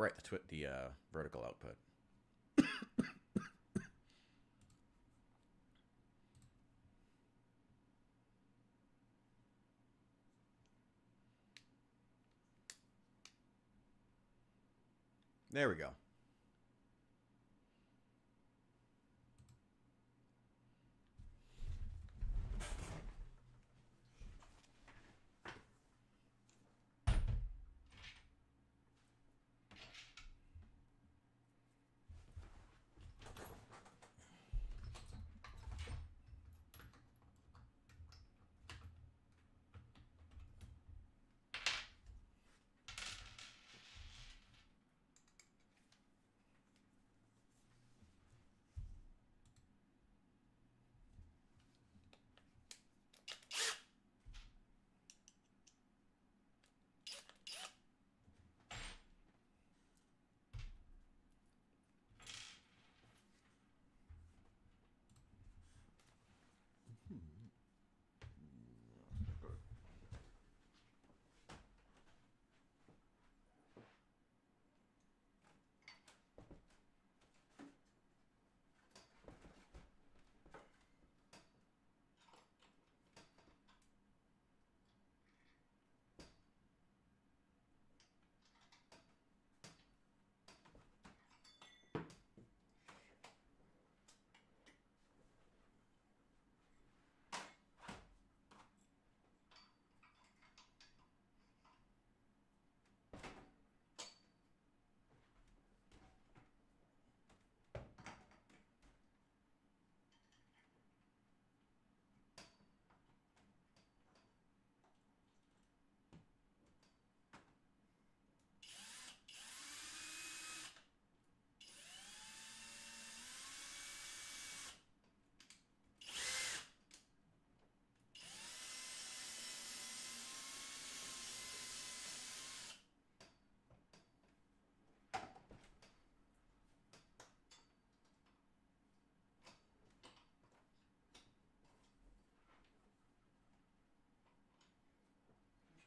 right, the vertical output. There we go.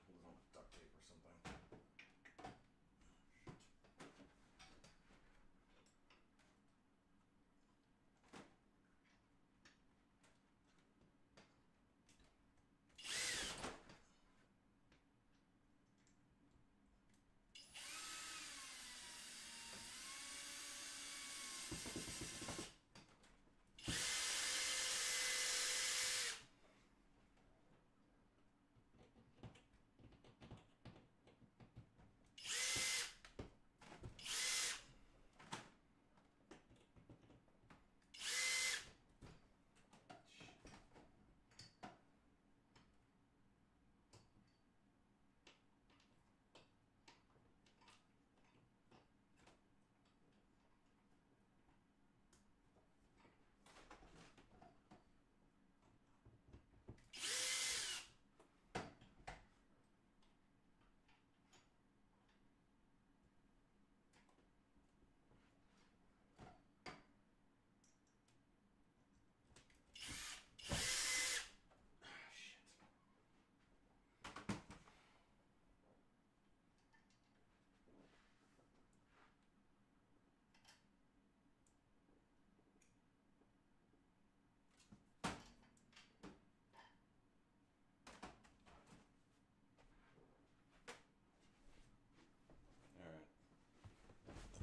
Hold it on with duct tape or something.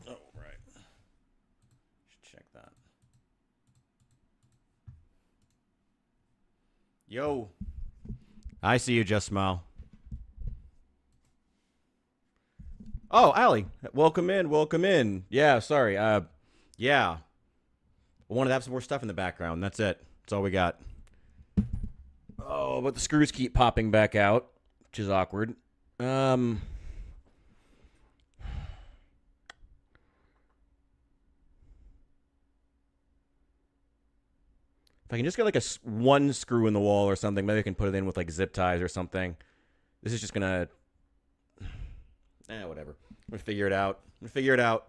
Oh, right. Should check that. Yo. I see you, Just Smile. Oh, Allie. Welcome in. Welcome in. Yeah, sorry. Yeah. I wanted to have some more stuff in the background. That's it. That's all we got. Oh, but the screws keep popping back out, which is awkward. If I can just get like one screw in the wall or something, maybe I can put it in with like zip ties or something. This is just gonna, whatever. I'm gonna figure it out. I'm gonna figure it out.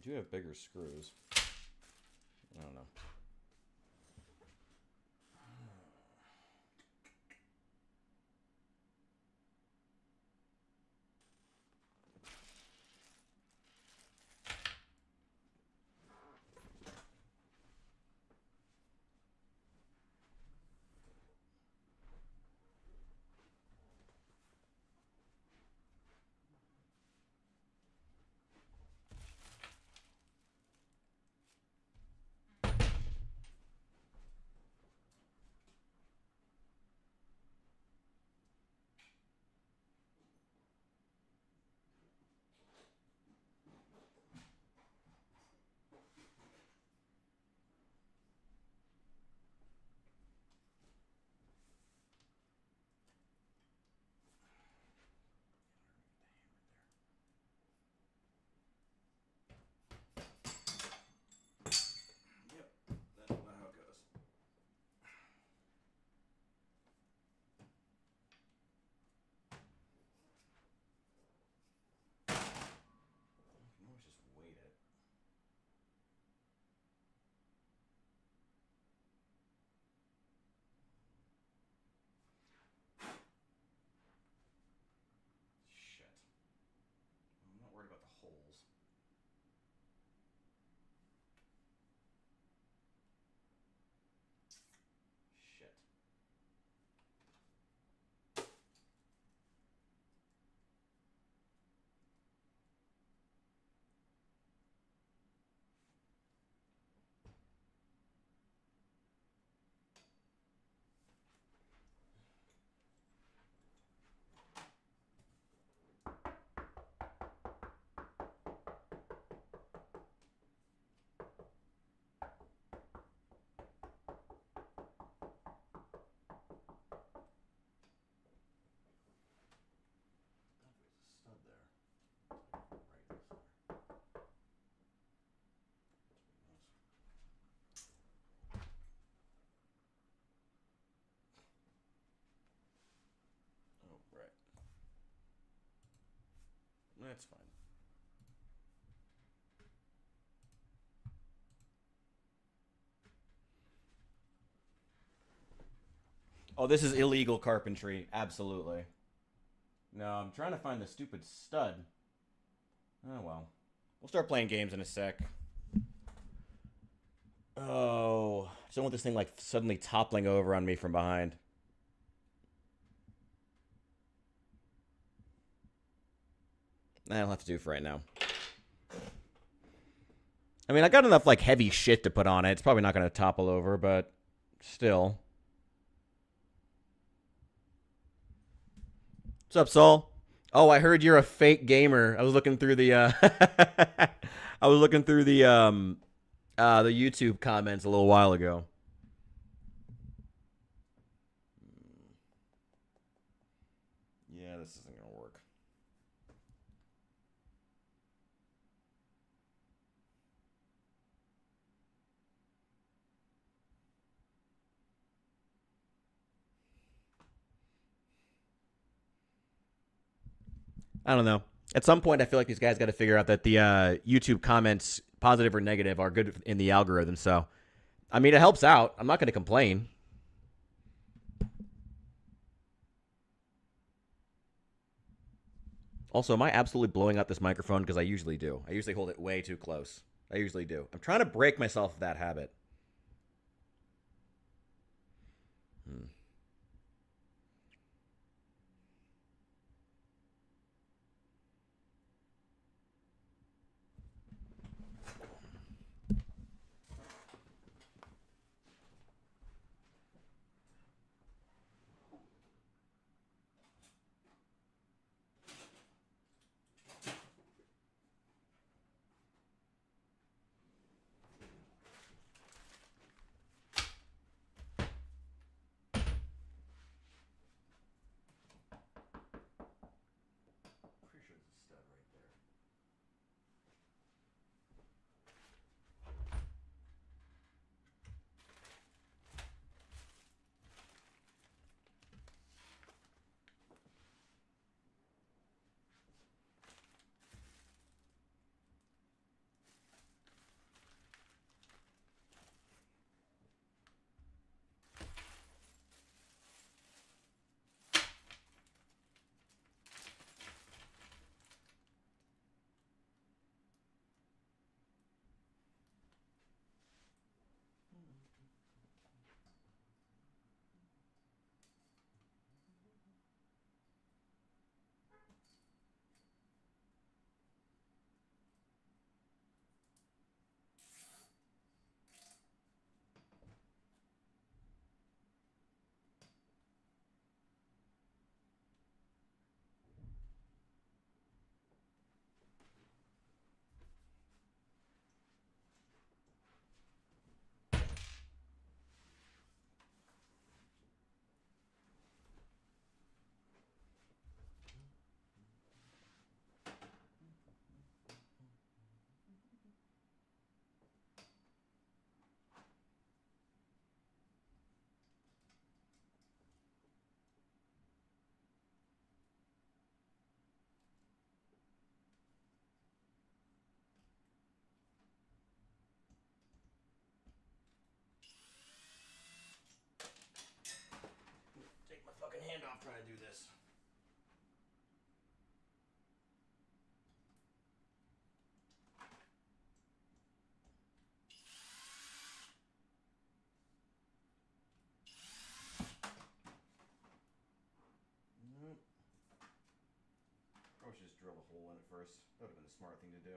do have bigger screws. I don't know. That's fine. Oh, this is illegal carpentry. Absolutely. No, I'm trying to find the stupid stud. Oh, well. We'll start playing games in a sec. Oh, I just don't want this thing, like, suddenly toppling over on me from behind. That'll have to do for right now. I mean, I got enough, like, heavy shit to put on it. It's probably not going to topple over, but still. What's up, Saul? Oh, I heard you're a fake gamer. I was looking through the I was looking through the YouTube comments a little while ago. Yeah, this isn't gonna work. I don't know. At some point, I feel like these guys got to figure out that the YouTube comments, positive or negative, are good in the algorithm. So, I mean, it helps out. I'm not going to complain. Also, am I absolutely blowing up this microphone? Because I usually do. I usually hold it way too close. I usually do. I'm trying to break myself of that habit. do this. Nope. Probably should just drill a hole in it first. That would have been the smart thing to do.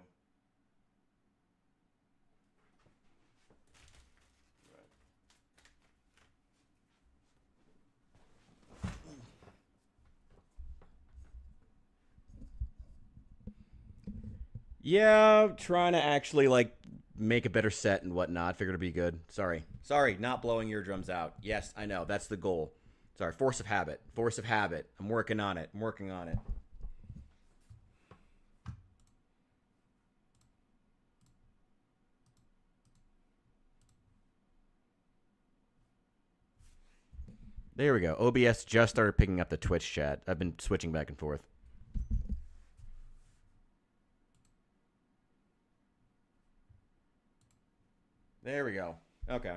Yeah, trying to actually like make a better set and whatnot. Figured it'd be good. Sorry, not blowing eardrums out. Yes, I know that's the goal. Sorry, force of habit. Force of habit. I'm working on it. I'm working on it. There we go. OBS just started picking up the Twitch chat. I've been switching back and forth. There we go. Okay.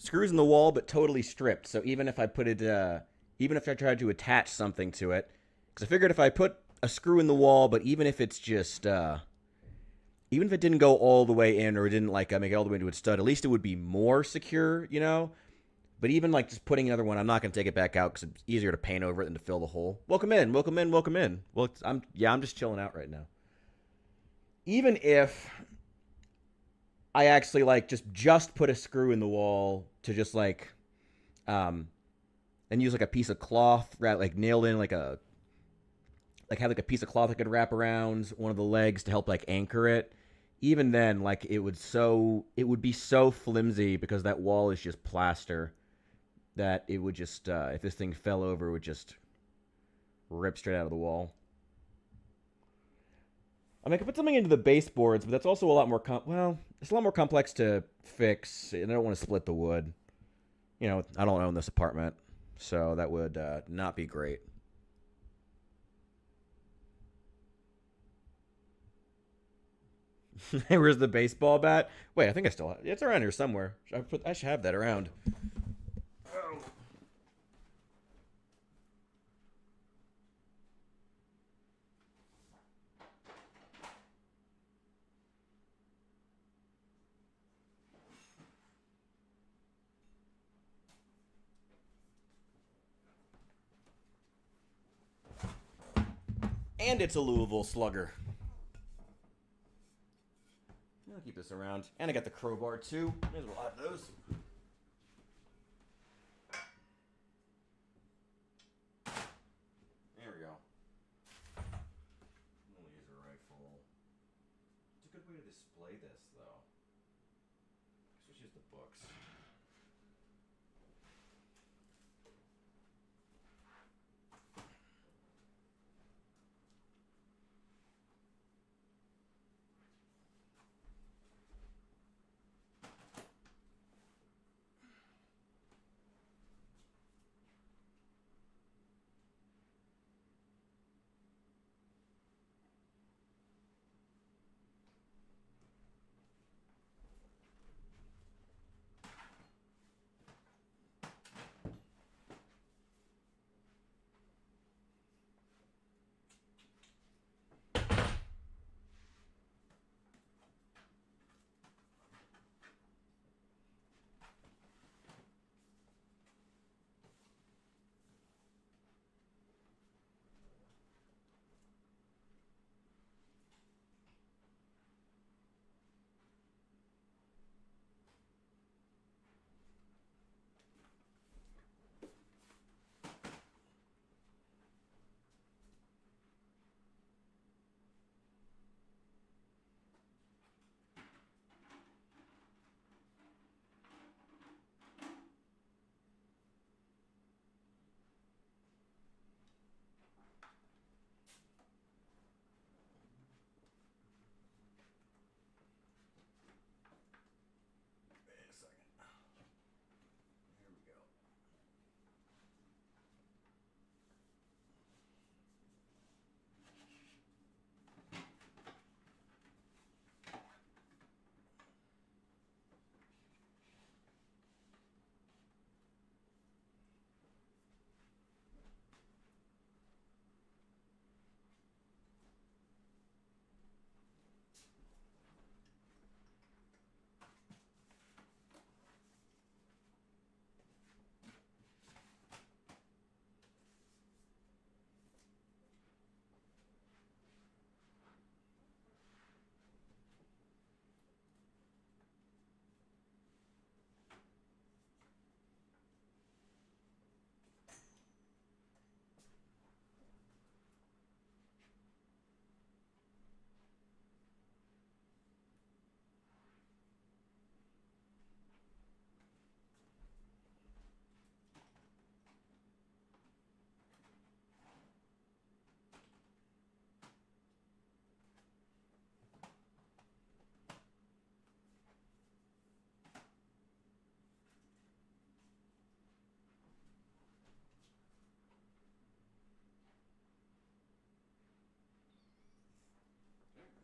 Screws in the wall, but totally stripped. So even if I put it, even if I tried to attach something to it, because I figured if I put a screw in the wall, but even if it's just, even if it didn't go all the way in or it didn't like make it all the way into a stud, at least it would be more secure, you know. But even like just putting another one, I'm not gonna take it back out because it's easier to paint over it than to fill the hole. Welcome in, welcome in, welcome in. Well, I'm just chilling out right now. Even if I actually like just put a screw in the wall to just um and use like a piece of cloth, like nailed in like have like a piece of cloth I could wrap around one of the legs to help like anchor it. Even then, like it would be so flimsy because that wall is just plaster that it would just if this thing fell over, it would just rip straight out of the wall. I mean, I could put something into the baseboards, but that's also a lot more it's a lot more complex to fix, and I don't want to split the wood. You know, I don't own this apartment, so that would not be great. Where's the baseball bat? Wait, I think I still have it's around here somewhere. I should have that around. Oh. And it's a Louisville Slugger. I'll keep this around. And I got the crowbar too. May as well have those. There we go. Laser rifle. It's a good way to display this, though. books.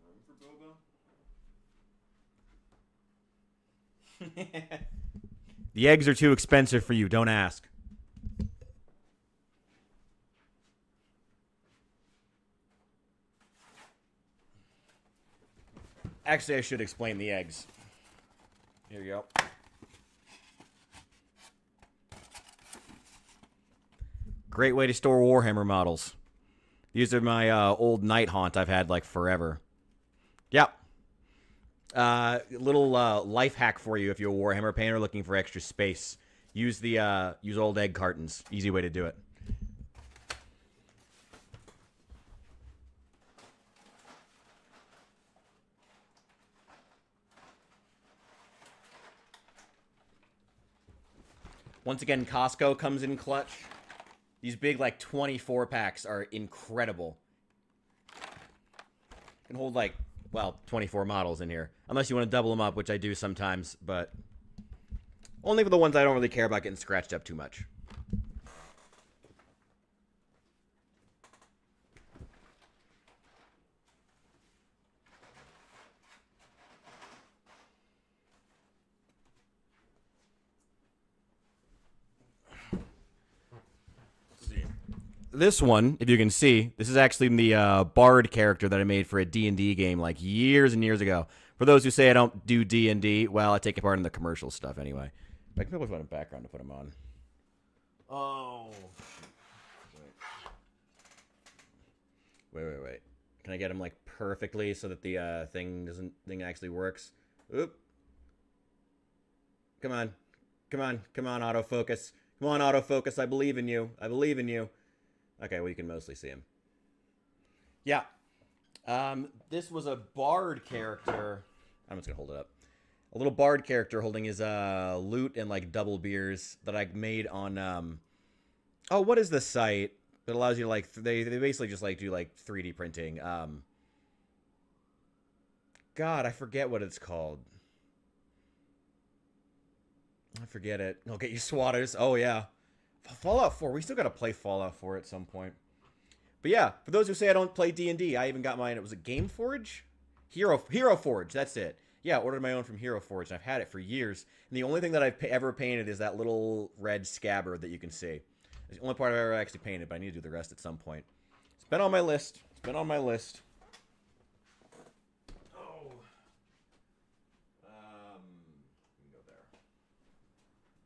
Room for Bobo? The eggs are too expensive for you. Don't ask. Actually, I should explain the eggs. Here you go. Great way to store Warhammer models. These are my old Night Haunt I've had like forever. Yep. Little life hack for you if you're a Warhammer painter looking for extra space. Use the use old egg cartons. Easy way to do it. Once again, Costco comes in clutch. These big, like, 24 packs are incredible. Can hold, like, well, 24 models in here. Unless you want to double them up, which I do sometimes, but only for the ones I don't really care about getting scratched up too much. This one, if you can see, this is actually the Bard character that I made for a D&D game like years and years ago. For those who say I don't do D&D, well, I take part in the commercial stuff anyway. I can probably find a background to put them on. Oh. Wait. Can I get them like perfectly so that the thing actually works? Oop. Come on, autofocus. Come on, autofocus. I believe in you. Okay, well, you can mostly see him. Yeah. This was a Bard character. I'm just going to hold it up. A little bard character holding his lute and like double beers that I made on oh, what is the site that allows you to like they basically just like do like 3D printing. God, I forget what it's called. I forget it. I'll get you swatters. Oh yeah, Fallout 4. We still gotta play Fallout 4 at some point. But yeah, for those who say I don't play D&D, I even got mine. It was a Game Forge, Hero Forge. That's it. Yeah, I ordered my own from Hero Forge, and I've had it for years. And the only thing that I've ever painted is that little red scabbard that you can see. It's the only part I've ever actually painted, but I need to do the rest at some point. It's been on my list. It's been on my list. Oh. We can go there. Probably zip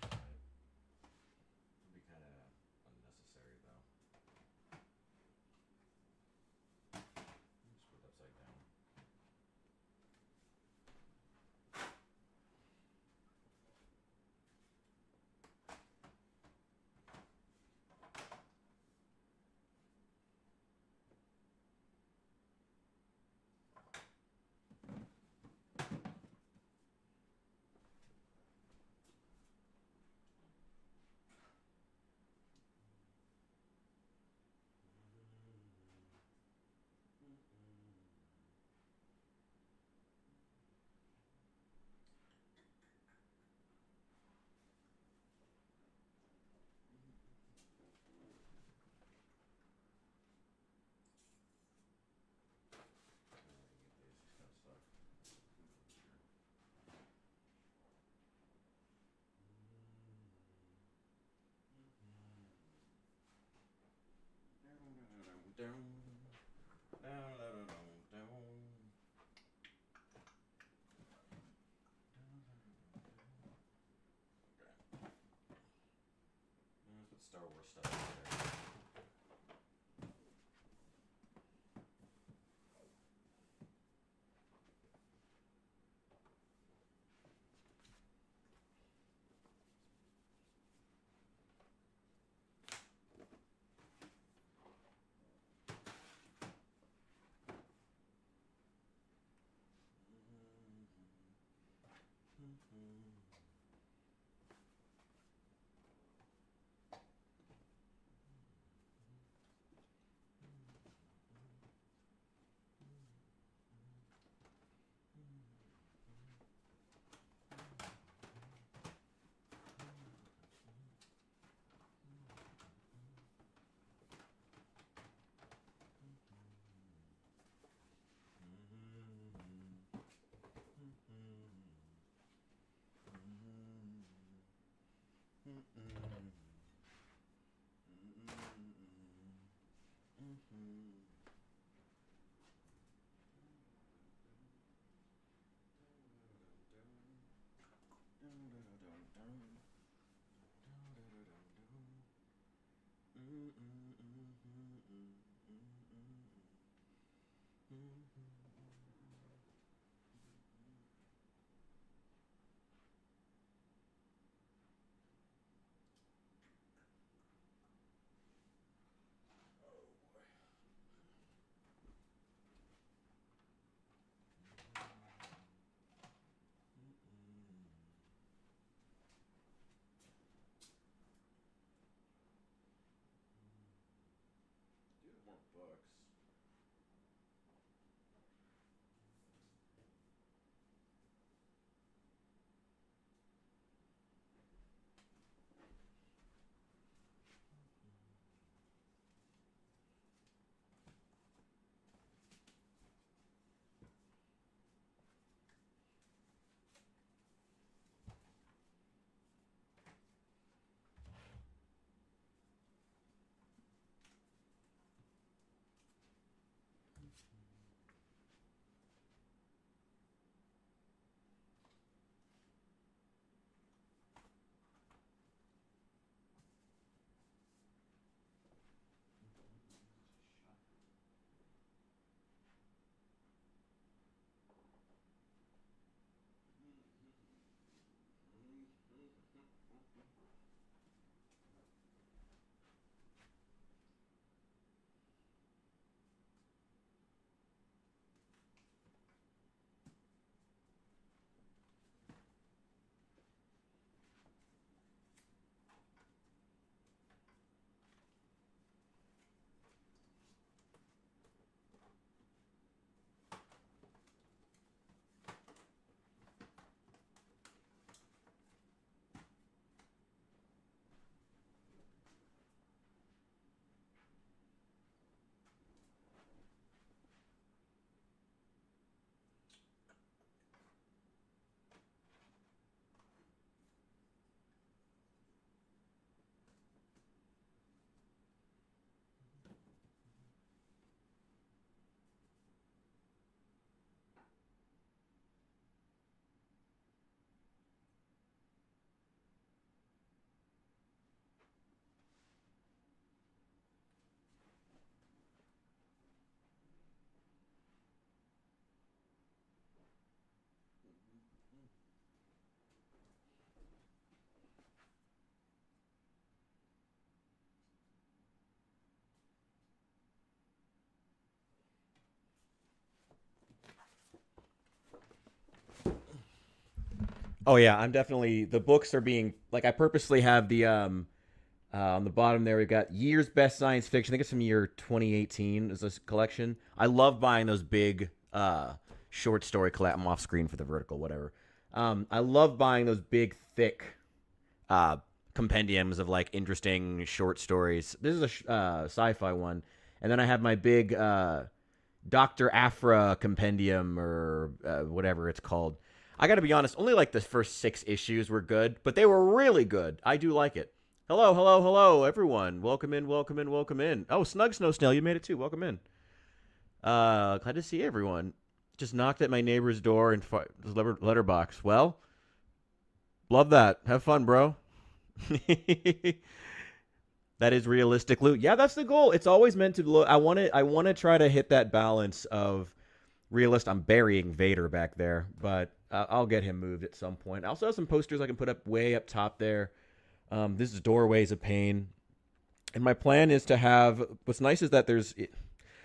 tie it. It'd be kind of unnecessary though. Just put it upside down. Let's put Star Wars stuff in there. Do have more books. Oh yeah, I'm definitely the books are being like I purposely have the on the bottom there we've got year's best science fiction. I think it's from year 2018 is this collection. I love buying those big short story collect. I'm off screen for the vertical whatever. I love buying those big thick uh compendiums of like interesting short stories. This is a sci-fi one, and then I have my big Dr. Afra compendium or whatever it's called. I got to be honest, only like the first 6 issues were good, but they were really good. I do like it. Hello, hello, hello, everyone. Welcome in, welcome in, welcome in. Oh, Snug Snow Snail, you made it too. Welcome in. Glad to see everyone. Just knocked at my neighbor's door and letterbox. Well, love that. Have fun, bro. That is realistic loot. Yeah, that's the goal. It's always meant to look. I want to try to hit that balance of realist. I'm burying Vader back there, but I'll get him moved at some point. I also have some posters I can put up way up top there. This is Doorways of Pain. And my plan is to have what's nice is that there's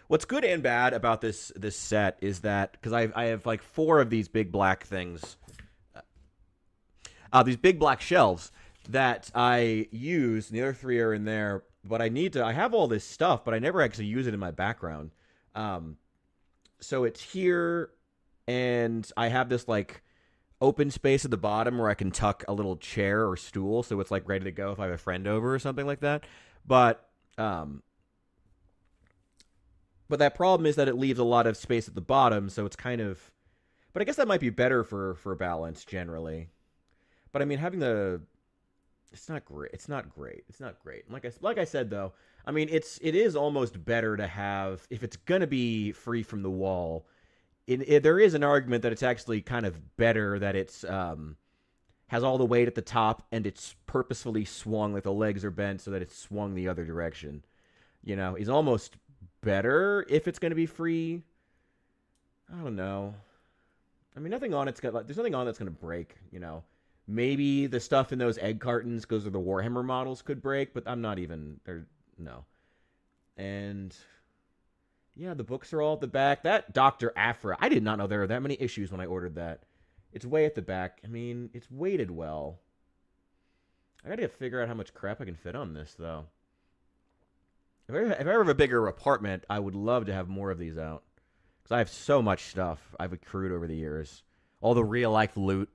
what's good and bad about this set is that because I have like 4 of these big black things, these big black shelves that I use, and the other 3 are in there. But I have all this stuff, but I never actually use it in my background. So it's here, and I have this like open space at the bottom where I can tuck a little chair or stool, so it's like ready to go if I have a friend over or something like that. But um, but that problem is that it leaves a lot of space at the bottom, so it's kind of. But I guess that might be better for balance generally. But I mean, having the it's not great. It's not great. It's not great. Like I said though, I mean it is almost better to have if it's gonna be free from the wall. There is an argument that it's actually kind of better that it's has all the weight at the top and it's purposefully swung like the legs are bent so that it's swung the other direction. You know, is almost better if it's gonna be free. I don't know. I mean, nothing on it's got like there's nothing on that's gonna break. You know, maybe the stuff in those egg cartons because of the Warhammer models could break, but I'm not even there. No, and yeah, the books are all at the back. That Dr. Afra, I did not know there were that many issues when I ordered that. It's way at the back. I mean, it's weighted well. I gotta figure out how much crap I can fit on this though. If I ever have a bigger apartment, I would love to have more of these out. Because I have so much stuff I've accrued over the years. All the real life loot.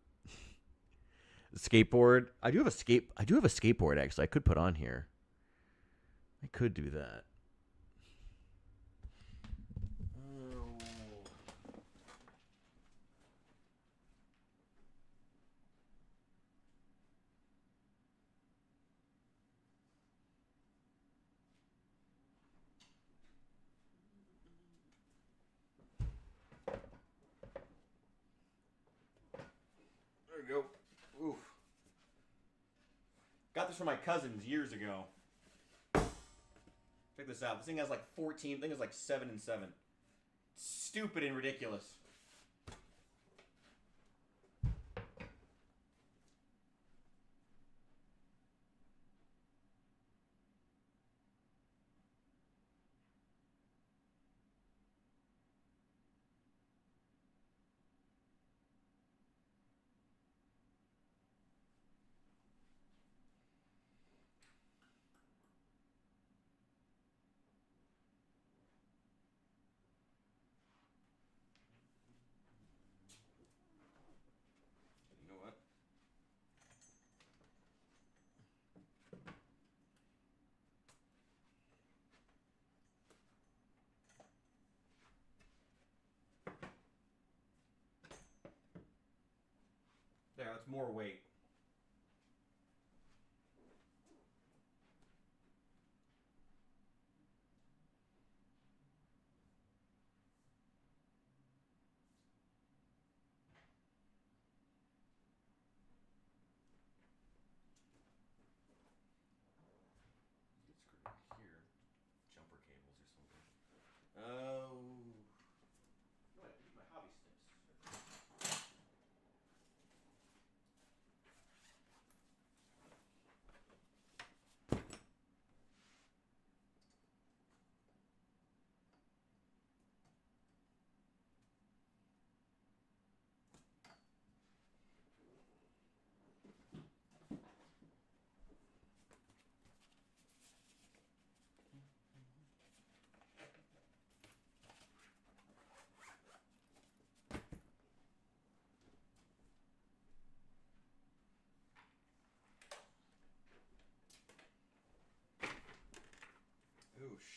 Skateboard. I do have a skateboard actually. I could put on here. I could do that. There we go. Oof. Got this from my cousins years ago. Check this out. This thing has like 14. I think it's like 7 and 7. Stupid and ridiculous. You know what? There, that's more weight. Get screwed here. Jumper cables or something. Oh. No, I need my hobby snips.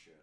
shit.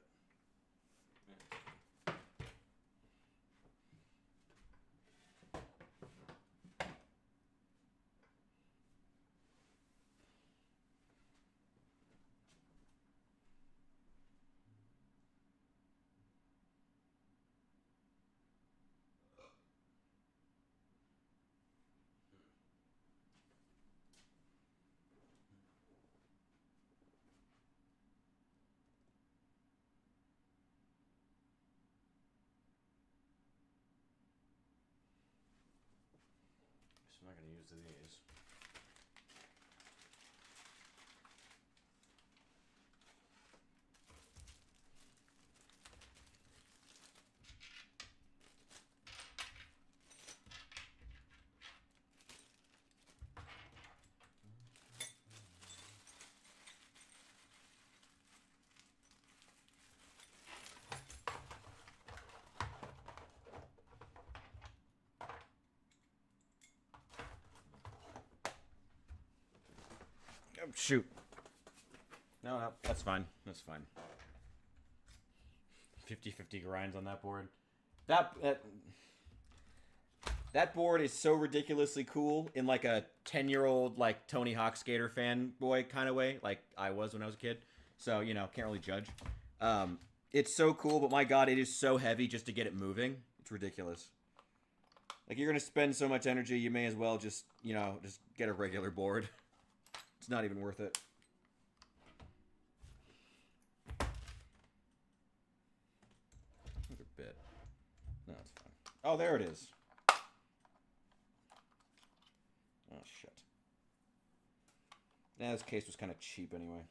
I'm not going to use these. Oh, shoot. No, that's fine. That's fine. 50-50 grinds on that board. That board is so ridiculously cool in like a 10-year-old like Tony Hawk skater fanboy kind of way, like I was when I was a kid. So, you know, can't really judge. It's so cool, but my god, it is so heavy just to get it moving. It's ridiculous. Like, you're going to spend so much energy, you may as well just, you know, just get a regular board. It's not even worth it. Another bit. No, it's fine. Oh, there it is. Oh, shit. Nah, this case was kind of cheap anyway.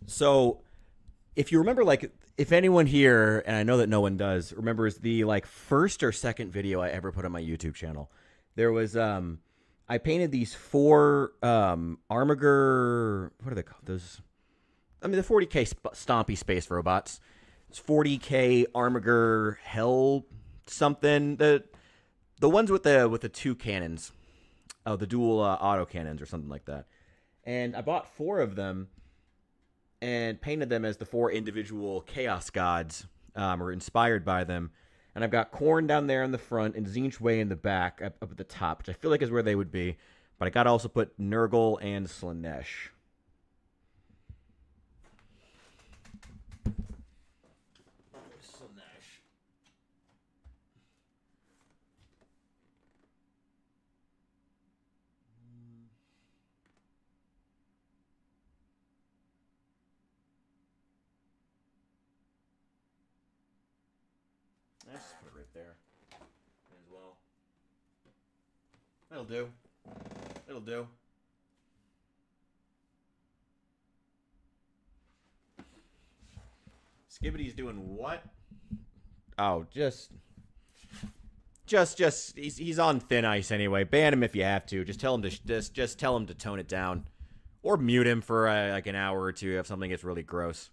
So, if you remember, like, if anyone here, and I know that no one does, remembers the like first or second video I ever put on my YouTube channel, there was I painted these four Armiger. What are they called? Those. I mean, the 40K Stompy Space Robots. It's 40K Armiger Hell something. The ones with the two cannons. Oh, the dual auto cannons or something like that. And I bought four of them and painted them as the four individual Chaos Gods, or inspired by them. And I've got Korn down there in the front and Zinch way in the back, up at the top, which I feel like is where they would be. But I got to also put Nurgle and Slaanesh. Slaanesh. Let's just put it right there as well. That'll do. It'll do. Skibbity's doing what? Oh, just he's on thin ice anyway. Ban him if you have to. Just tell him to just tell him to tone it down, or mute him for like an hour or two if something gets really gross.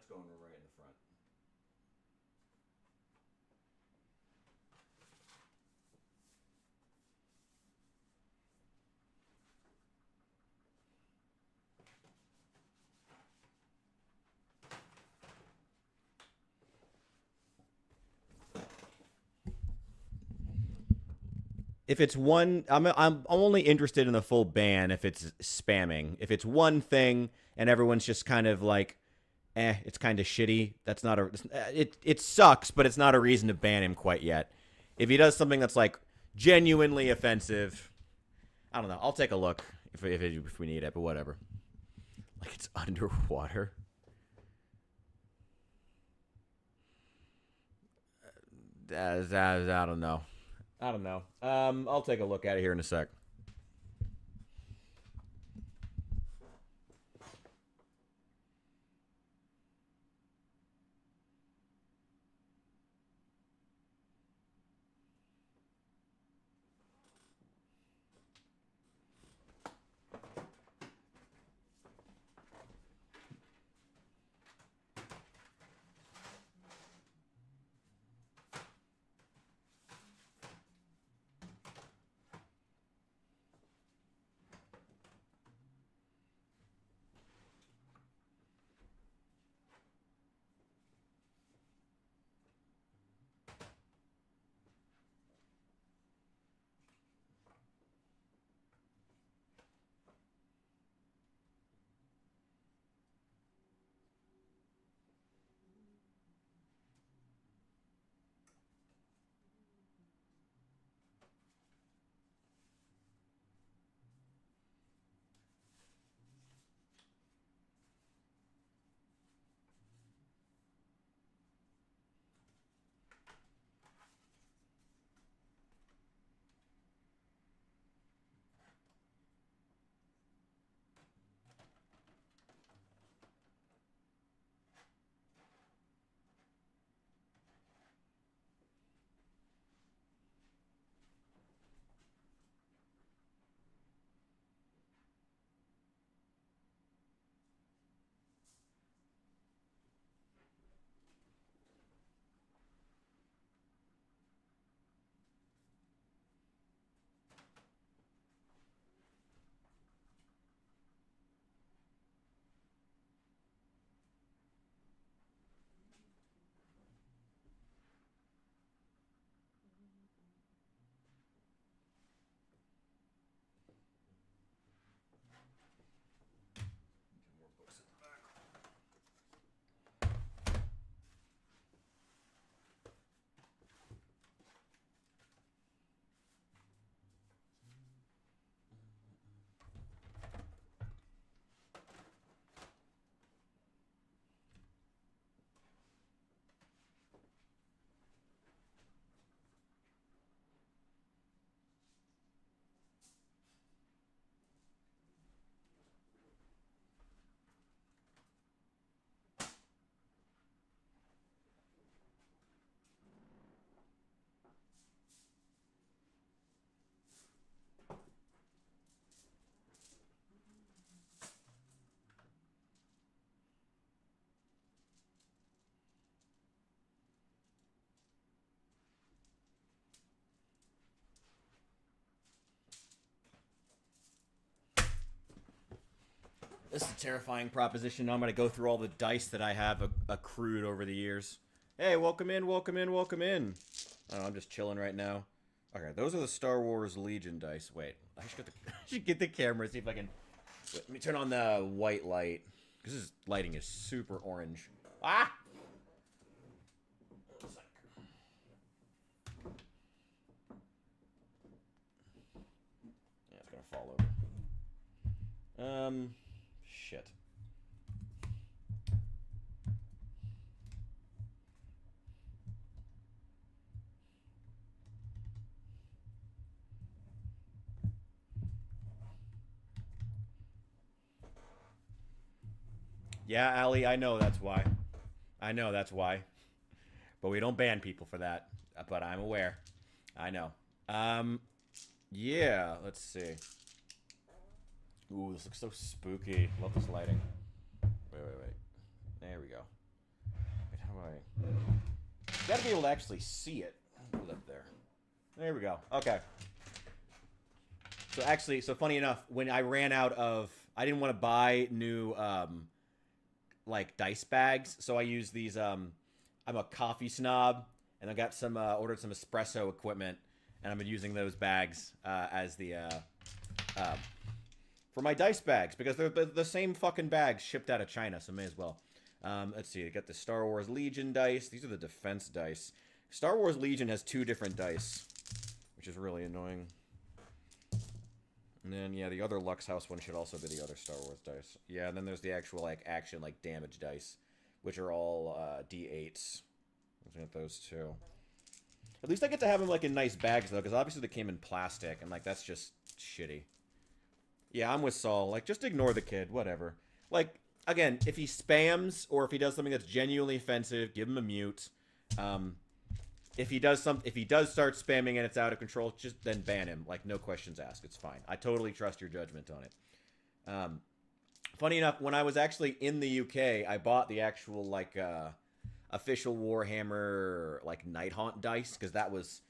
going right in the front. If it's one, I'm only interested in the full ban if it's spamming. If it's one thing and everyone's just kind of like, it's kind of shitty. That's not a. It sucks, but it's not a reason to ban him quite yet. If he does something that's like genuinely offensive, I don't know. I'll take a look if we need it, but whatever. Like it's underwater. I don't know. I don't know. I'll take a look at it here in a sec. This is a terrifying proposition. Now I'm going to go through all the dice that I have accrued over the years. Hey, welcome in, welcome in, welcome in. Oh, I'm just chilling right now. Okay, those are the Star Wars Legion dice. Wait, I should get the camera, see if I can... Wait, let me turn on the white light. Because this lighting is super orange. Ah! Yeah, it's going to fall over. Shit. Yeah, Allie, I know that's why. I know that's why. But we don't ban people for that. But I'm aware. I know. Yeah, let's see. Ooh, this looks so spooky. Love this lighting. Wait. There we go. How do I? Gotta be able to actually see it. Put it up there. There we go. Okay. So actually, so funny enough, when I ran out of, I didn't want to buy new like dice bags, so I used these. I'm a coffee snob, and I got some ordered some espresso equipment, and I've been using those bags as the for my dice bags because they're the same fucking bags shipped out of China, so may as well. Let's see, I got the Star Wars Legion dice. These are the defense dice. Star Wars Legion has 2 different dice, which is really annoying. And then, yeah, the other Lux House one should also be the other Star Wars dice. Yeah, and then there's the actual, like, action, like, damage dice, which are all D8s. Looking at those, too. At least I get to have them, like, in nice bags, though, because obviously they came in plastic, and, like, that's just shitty. Yeah, I'm with Saul. Like, just ignore the kid. Whatever. Like, again, if he spams, or if he does something that's genuinely offensive, give him a mute. If he does start spamming and it's out of control, just then ban him. Like, no questions asked. It's fine. I totally trust your judgment on it. Funny enough, when I was actually in the UK, I bought the actual, like, official Warhammer, like, Nighthaunt dice, because that was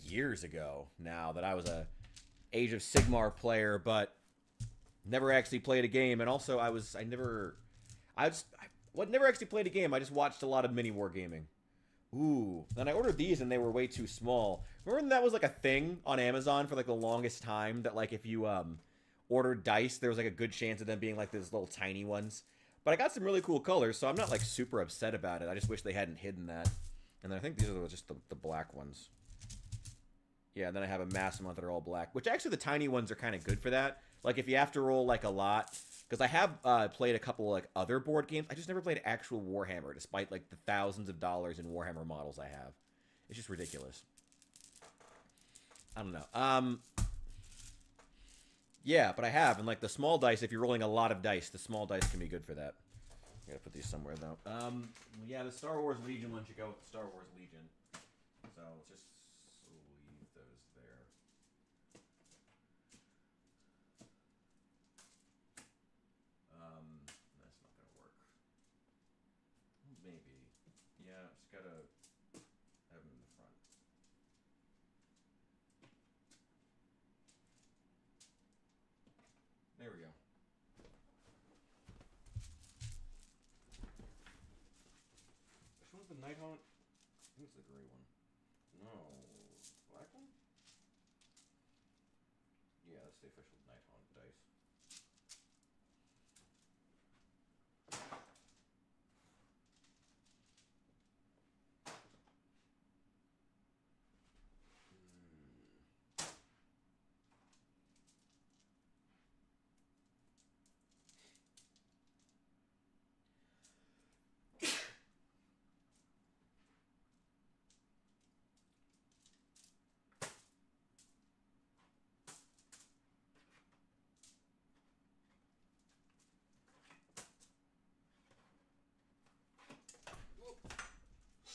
years ago now that I was a Age of Sigmar player, but never actually played a game. And also, I never actually played a game. I just watched a lot of mini wargaming. Ooh. Then I ordered these and they were way too small. Remember when that was like a thing on Amazon for like the longest time that like if you ordered dice, there was like a good chance of them being like these little tiny ones. But I got some really cool colors, so I'm not like super upset about it. I just wish they hadn't hidden that. And then I think these are just the black ones. Yeah, and then I have a mass amount that are all black. Which actually the tiny ones are kind of good for that. Like if you have to roll like a lot. Because I have played a couple like other board games. I just never played actual Warhammer, despite like the thousands of dollars in Warhammer models I have. It's just ridiculous. I don't know. Yeah, but I have, and like the small dice, if you're rolling a lot of dice, the small dice can be good for that. I gotta put these somewhere though. Yeah, the Star Wars Legion one should go with the Star Wars Legion. So let's just leave those there. That's not gonna work. Maybe. Yeah, just gotta have them in the front. There we go. Which one's the Nighthaunt? I think it's the gray one. No. Black one? Yeah, that's the official Nighthaunt dice.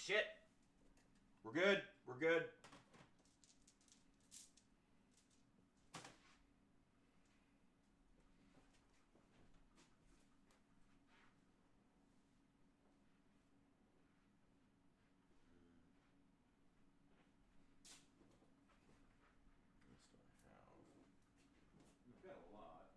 Shit. We're good. We're good. We've got a lot.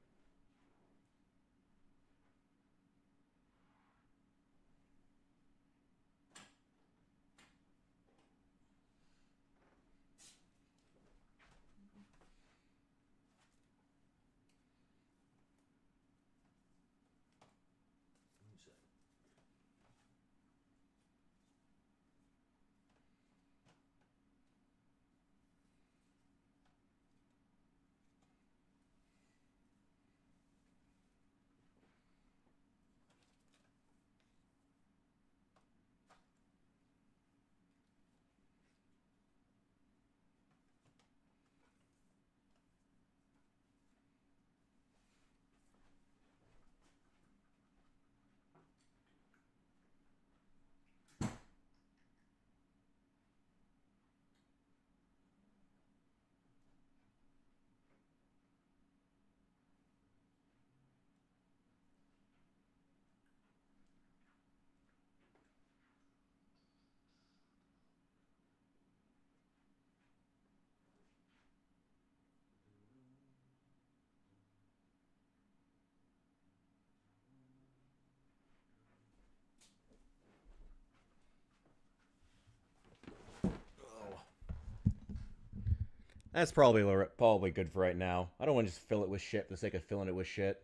That's probably good for right now. I don't want to just fill it with shit for the sake of filling it with shit.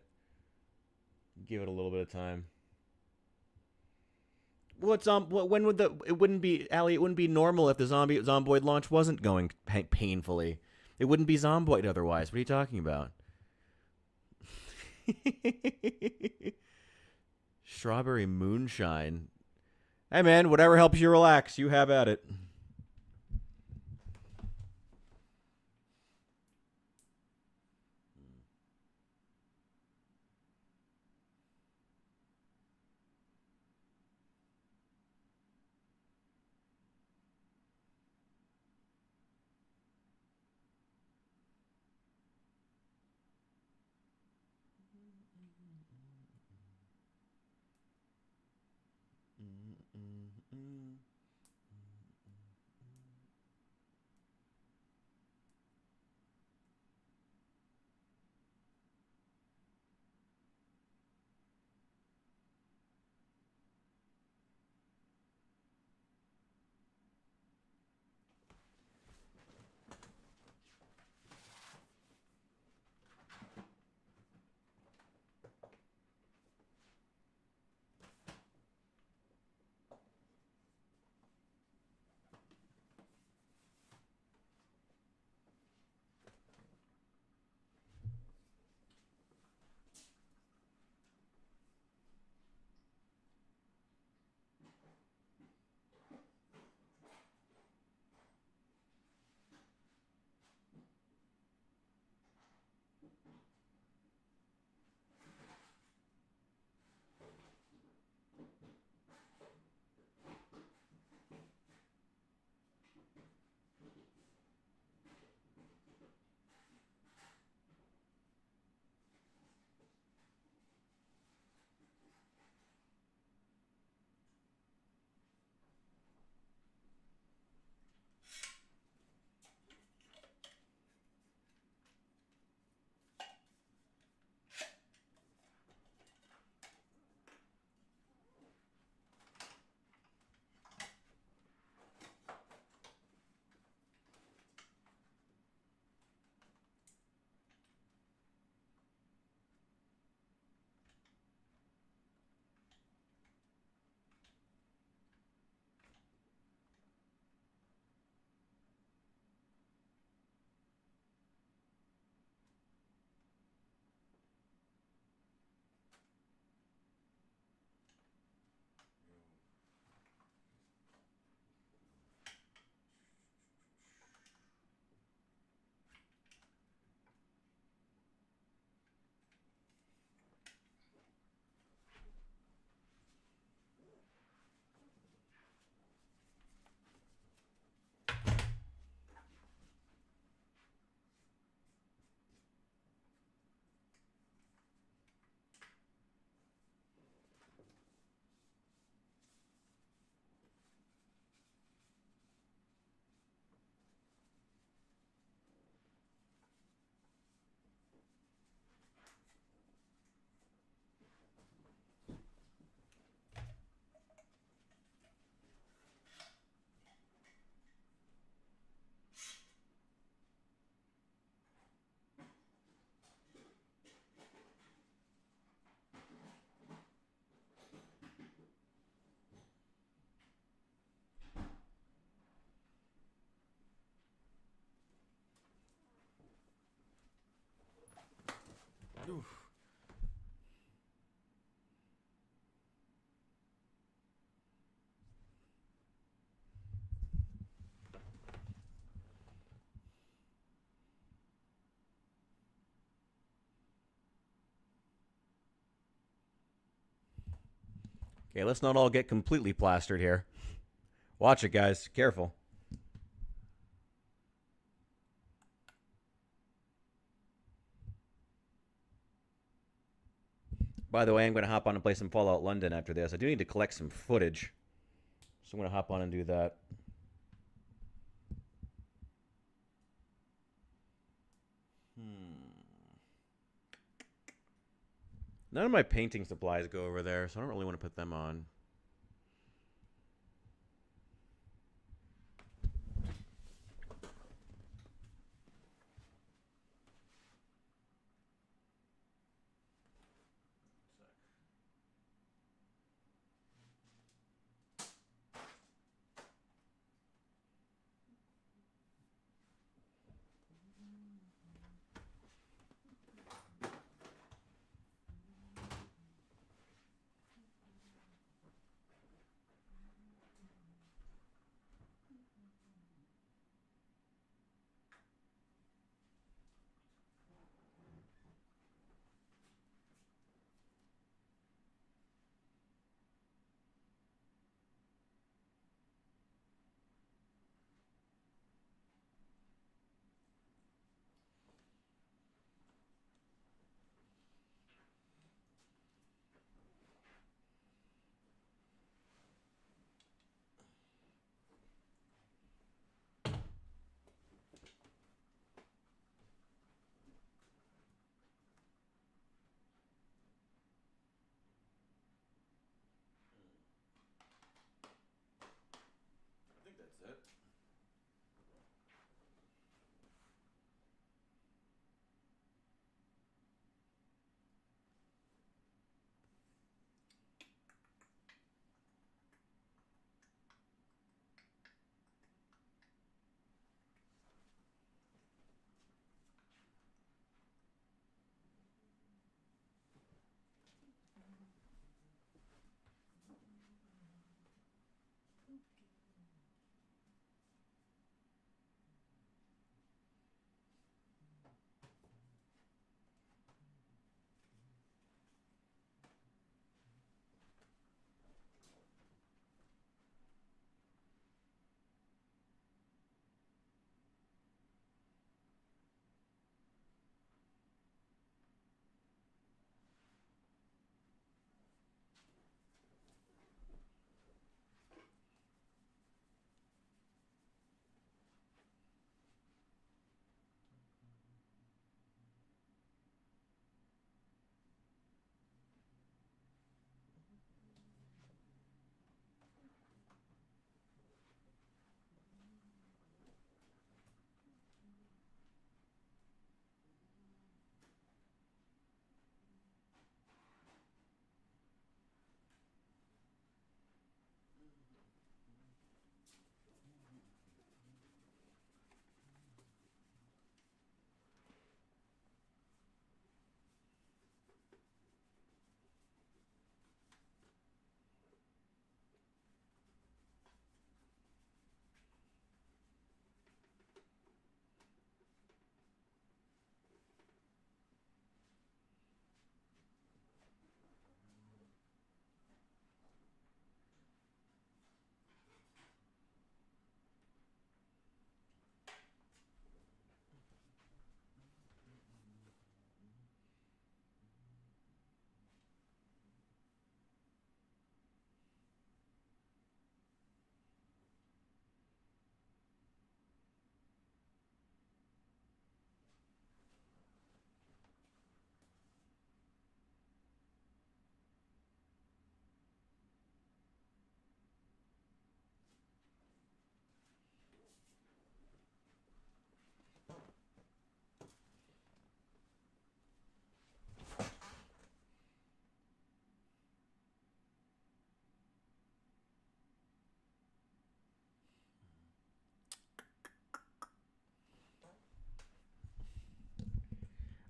Give it a little bit of time. When would the it wouldn't be Allie? It wouldn't be normal if the zomboid launch wasn't going painfully. It wouldn't be zomboid otherwise. What are you talking about? Strawberry moonshine. Hey man, whatever helps you relax, you have at it. Oof. Okay, let's not all get completely plastered here. Watch it, guys. Careful. By the way, I'm going to hop on and play some Fallout London after this. I do need to collect some footage. So I'm going to hop on and do that. None of my painting supplies go over there, so I don't really want to put them on.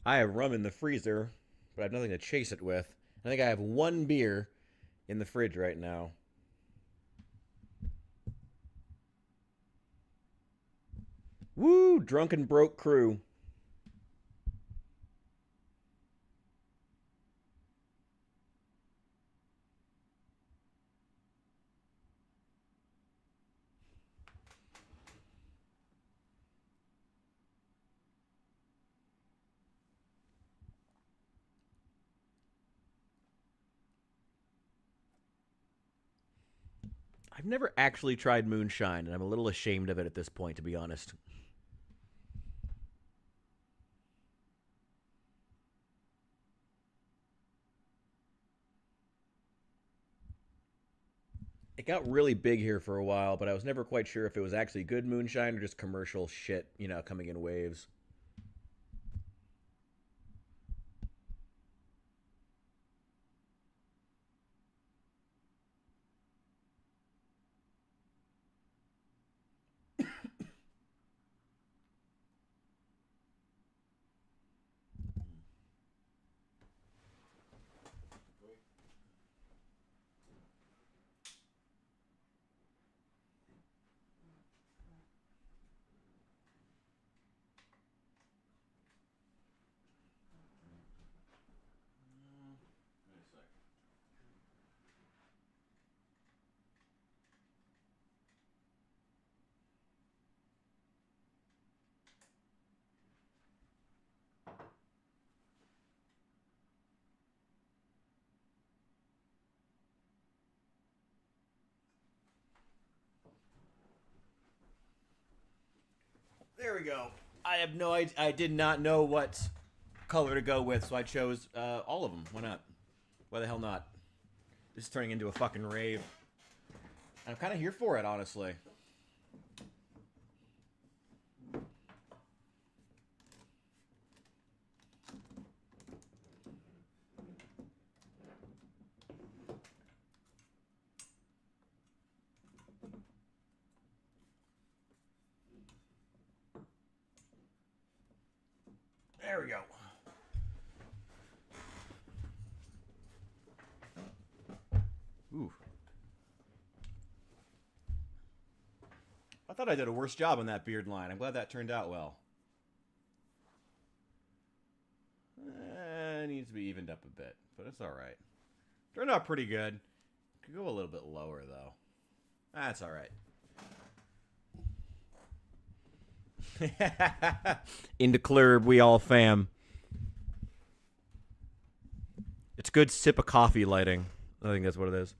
I have rum in the freezer, but I have nothing to chase it with. I think I have one beer in the fridge right now. Woo! Drunken broke crew. I've never actually tried moonshine, and I'm a little ashamed of it at this point, to be honest. It got really big here for a while, but I was never quite sure if it was actually good moonshine or just commercial shit, coming in waves. There we go. I did not know what color to go with, so I chose all of them. Why not? Why the hell not? This is turning into a fucking rave. I'm kind of here for it, honestly. There we go. Ooh. I thought I did a worse job on that beard line. I'm glad that turned out well. It needs to be evened up a bit, but it's all right. Turned out pretty good. Could go a little bit lower, though. That's all right. In the club, we all fam. It's good sip of coffee lighting. I think that's what it is.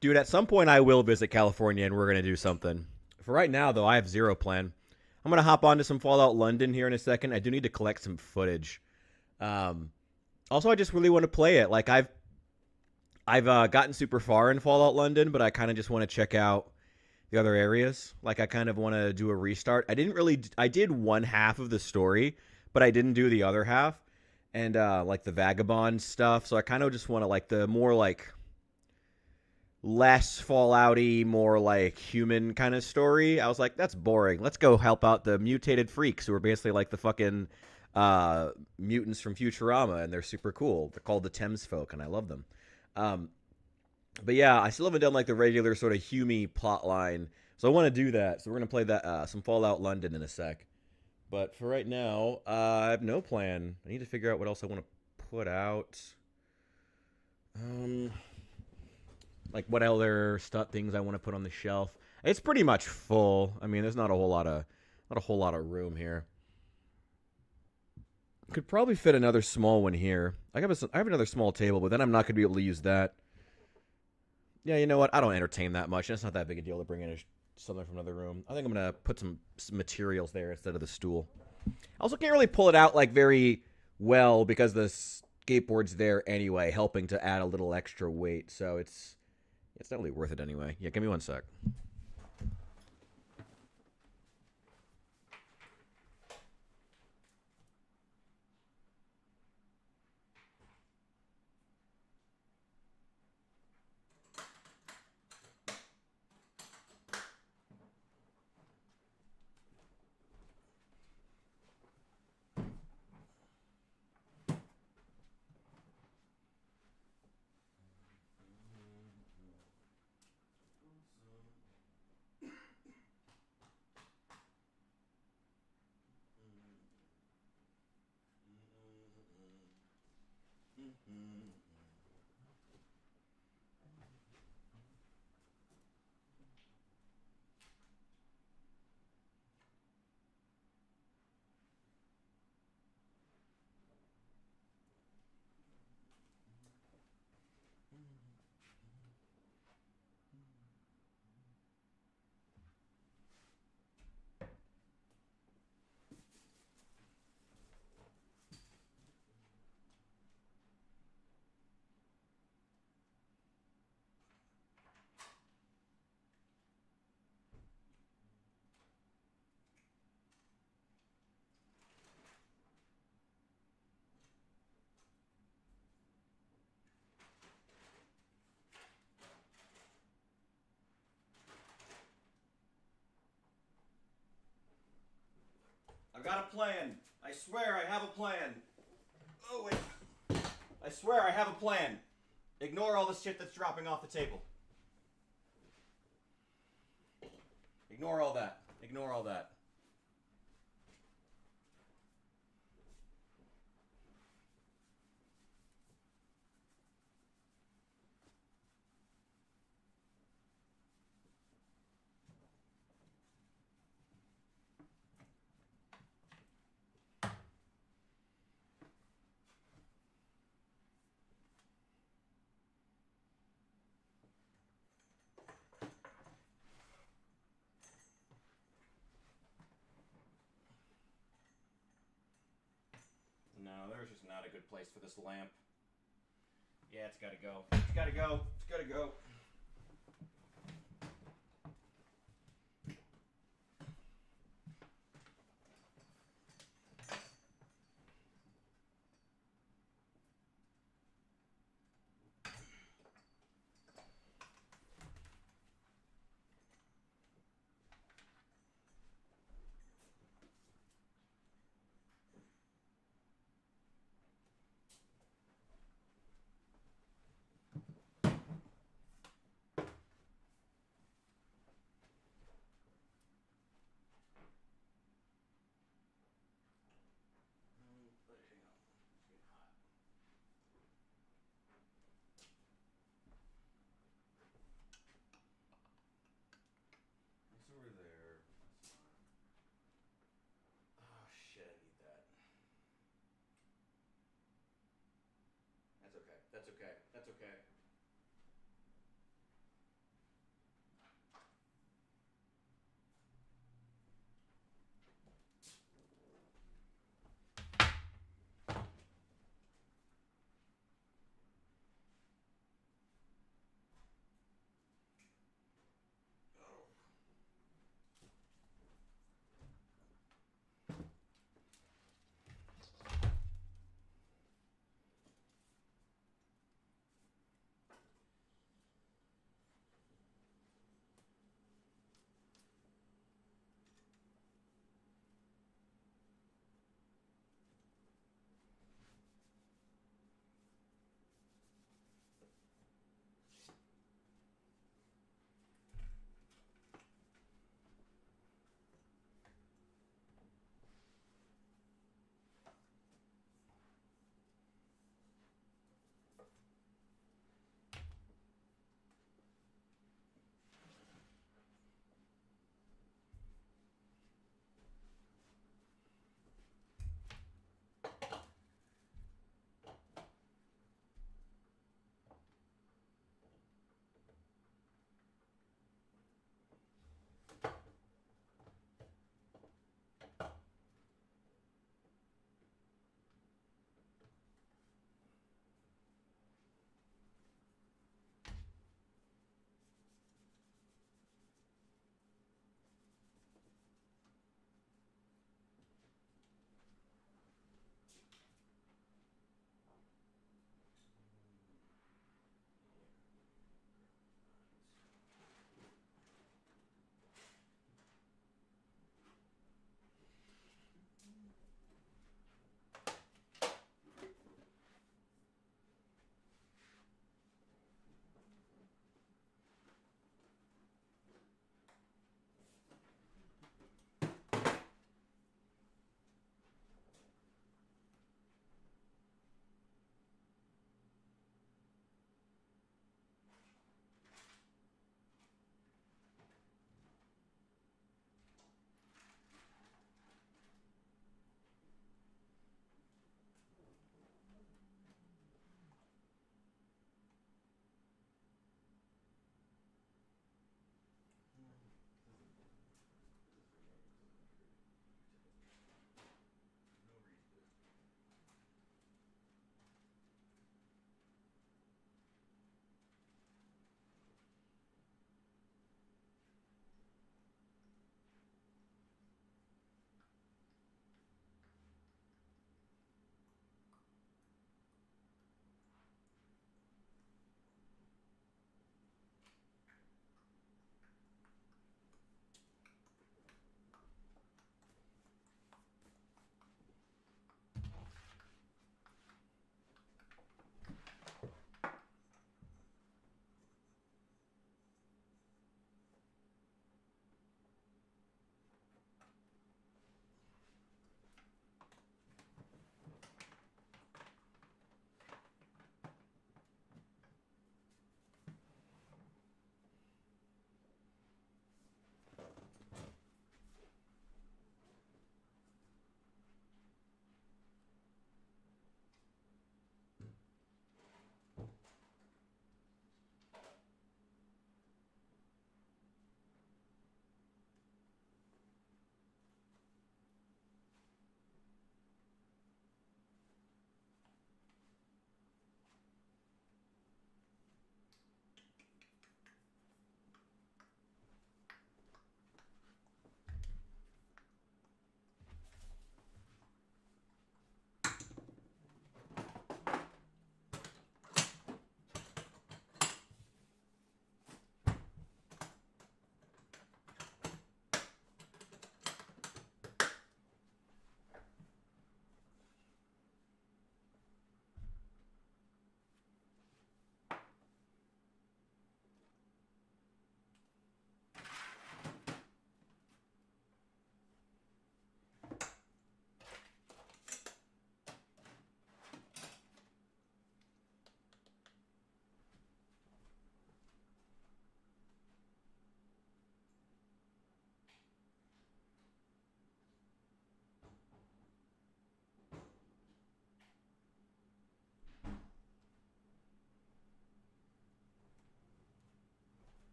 Dude, at some point I will visit California and we're going to do something. For right now, though, I have zero plan. I'm going to hop onto some Fallout London here in a second. I do need to collect some footage. Also, I just really want to play it. Like, I've gotten super far in Fallout London, but I kind of just want to check out the other areas. Like, I kind of want to do a restart. I did one half of the story, but I didn't do the other half. And, like, the Vagabond stuff. So I kind of just want to, like, the more, like, less Fallout-y, more like human kind of story. I was like, that's boring. Let's go help out the mutated freaks who are basically like the fucking mutants from Futurama, and they're super cool. They're called the Thames Folk, and I love them. But yeah, I still haven't done like the regular sort of Hume plot line, so I want to do that. So we're gonna play that some Fallout London in a sec. But for right now, I have no plan. I need to figure out what else I want to put out. Like what other things I want to put on the shelf. It's pretty much full. I mean, there's not a whole lot of room here. Could probably fit another small one here. I have another small table, but then I'm not going to be able to use that. Yeah, you know what? I don't entertain that much. It's not that big a deal to bring in something from another room. I think I'm going to put some materials there instead of the stool. I also can't really pull it out like very well because the skateboard's there anyway, helping to add a little extra weight. So it's definitely worth it anyway. Yeah, give me one sec. I got a plan. I swear I have a plan. Oh, wait. I swear I have a plan. Ignore all the shit that's dropping off the table. Ignore all that. Ignore all that. No, there's just not a good place for this lamp. Yeah, it's gotta go. It's gotta go. It's gotta go.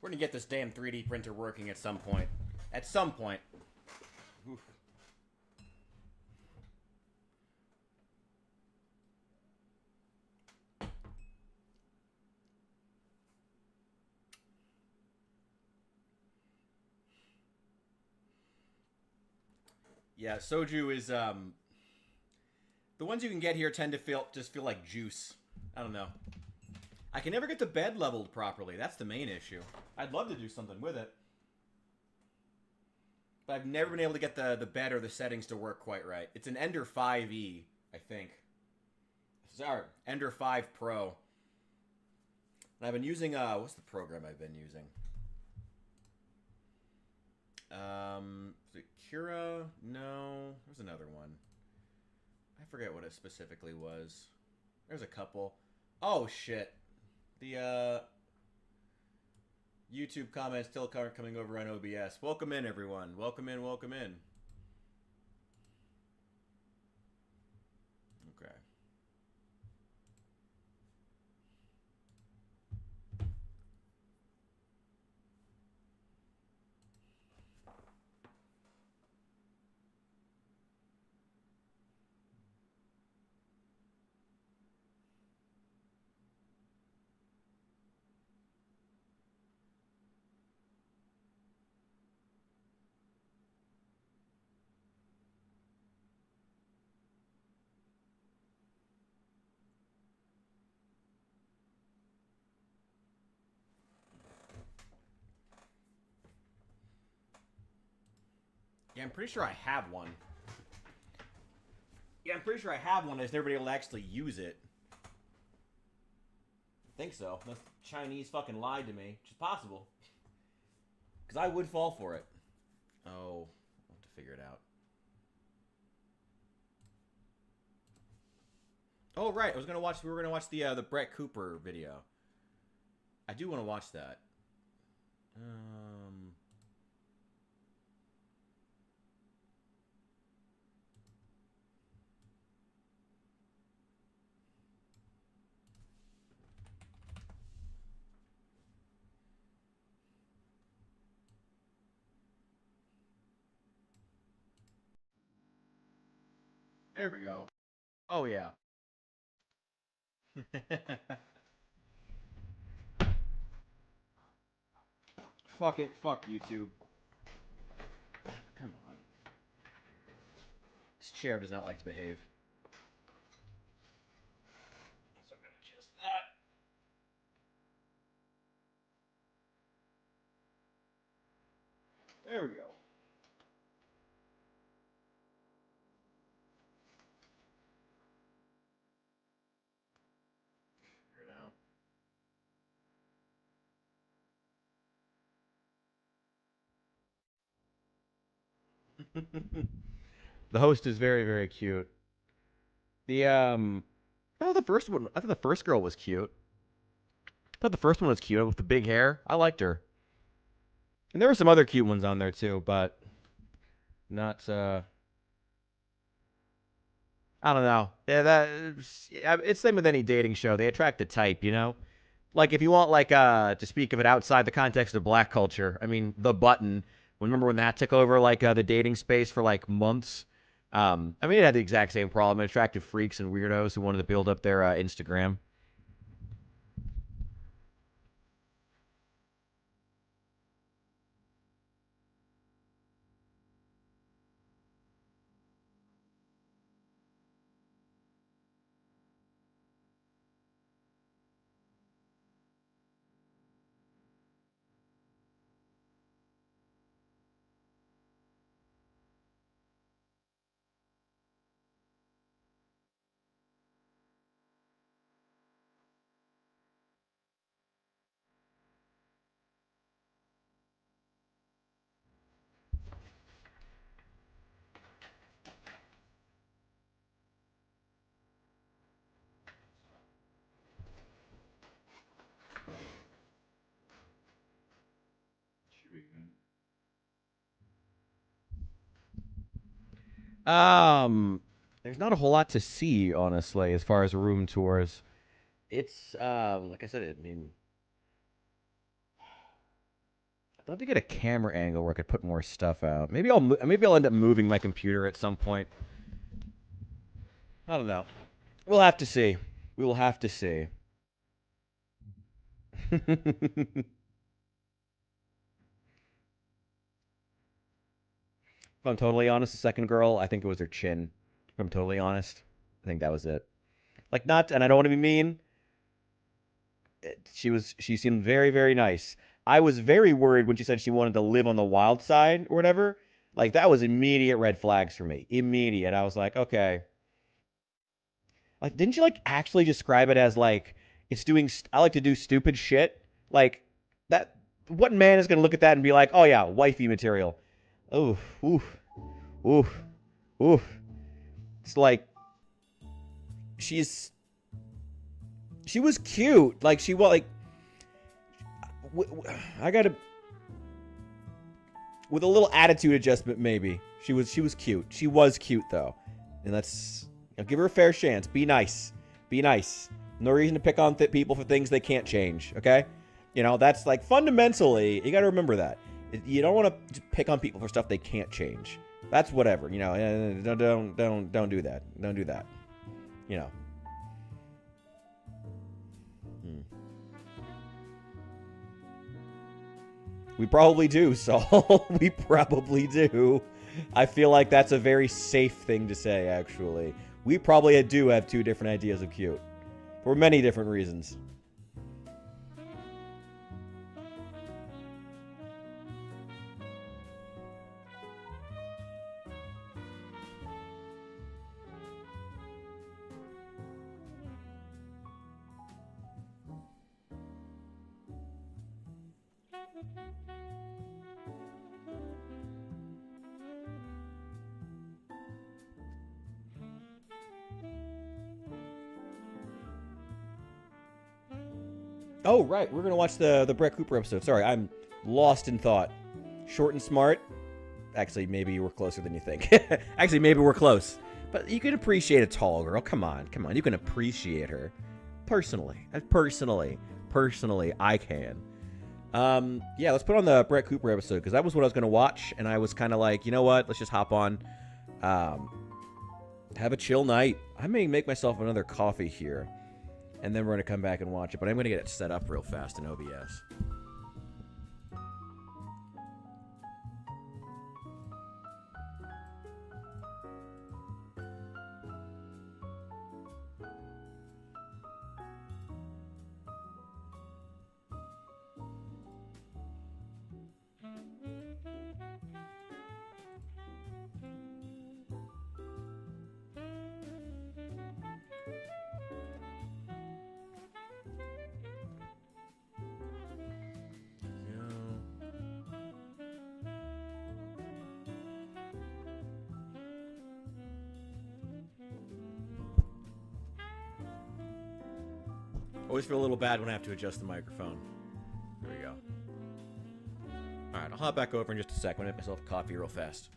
We're gonna get this damn 3D printer working at some point. At some point. Oof. Yeah, soju is the ones you can get here tend to feel like juice. I don't know. I can never get the bed leveled properly. That's the main issue. I'd love to do something with it. But I've never been able to get the bed or the settings to work quite right. It's an Ender 5e, I think. Sorry, Ender 5 Pro. And I've been using, what's the program I've been using? Is it Cura? No. There's another one. I forget what it specifically was. There's a couple. Oh, shit. The, YouTube comments still coming over on OBS. Welcome in, everyone. Welcome in, welcome in. Okay. Yeah, I'm pretty sure I have one. Yeah, I'm pretty sure I have one. I just never been able to actually use it. I think so. Unless the Chinese fucking lied to me, which is possible. Because I would fall for it. Oh, I'll have to figure it out. Oh right, we were gonna watch the Brett Cooper video. I do want to watch that. There we go. Oh yeah. Fuck it. Fuck YouTube. Come on. This chair does not like to behave. So I'm gonna adjust that. There we go. The host is very, very cute. The oh, the first one. I thought the first girl was cute. I thought the first one was cute with the big hair. I liked her. And there were some other cute ones on there too, but not. I don't know. Yeah, it's same with any dating show. They attract a type, you know. Like if you want, like, to speak of it outside the context of black culture. I mean, The Button. Remember when that took over like the dating space for like months? I mean, it had the exact same problem. It attracted freaks and weirdos who wanted to build up their Instagram. Um, there's not a whole lot to see, honestly, as far as room tours. It's like I said, I mean, I'd love to get a camera angle where I could put more stuff out. Maybe I'll end up moving my computer at some point. I don't know. We'll have to see. We will have to see. If I'm totally honest, the second girl, I think it was her chin. If I'm totally honest, I think that was it. Like not, and I don't want to be mean. She seemed very, very nice. I was very worried when she said she wanted to live on the wild side or whatever. Like that was immediate red flags for me. Immediate. I was like, okay. Like, didn't you like actually describe it as like it's doing? I like to do stupid shit. Like that. What man is gonna look at that and be like, oh yeah, wifey material? Oof, oof, oof, oof. It's like she's she was cute. Like she was like I gotta with a little attitude adjustment maybe. She was cute. She was cute though, and let's give her a fair chance. Be nice. Be nice. No reason to pick on people for things they can't change. Okay, that's like fundamentally you gotta remember that you don't want to pick on people for stuff they can't change. That's whatever. Don't do that. Don't do that. You know. We probably do, Saul. We probably do. I feel like that's a very safe thing to say, actually. We probably do have two different ideas of cute. For many different reasons. Oh, right. We're going to watch the Brett Cooper episode. Sorry, I'm lost in thought. Short and smart. Actually, maybe we're closer than you think. Actually, maybe we're close. But you can appreciate a tall girl. Come on. Come on. You can appreciate her. Personally, I can. Yeah, let's put on the Brett Cooper episode because that was what I was going to watch. And I was kind of like, you know what? Let's just hop on. Have a chill night. I may make myself another coffee here. And then we're going to come back and watch it. But I'm going to get it set up real fast in OBS. Always feel a little bad when I have to adjust the microphone. There we go. Alright, I'll hop back over in just a sec. I'm going to make myself a coffee real fast.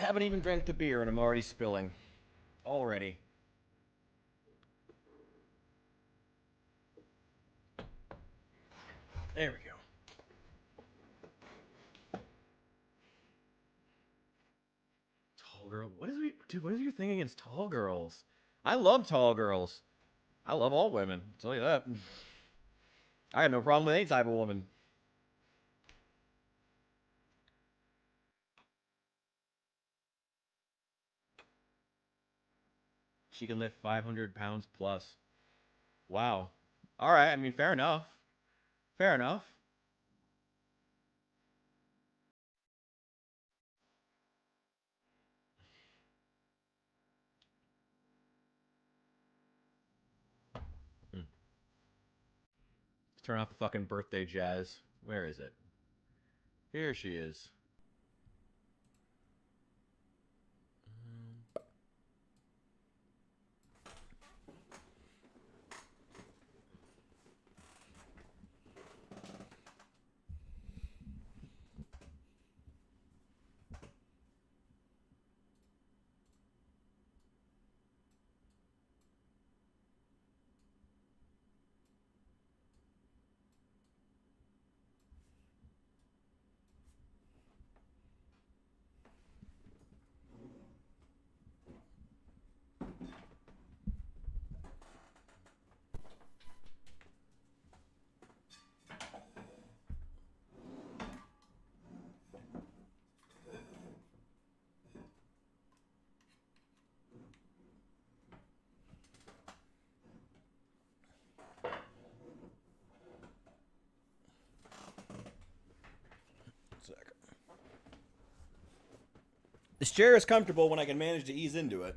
Haven't even drank the beer and I'm already spilling. Already. There we go. Tall girl. What is your thing against tall girls? I love tall girls. I love all women. I'll tell you that. I have no problem with any type of woman. She can lift 500 pounds plus. Wow. All right. I mean, fair enough. Fair enough. Hmm. Let's turn off the fucking birthday jazz. Where is it? Here she is. This chair is comfortable when I can manage to ease into it.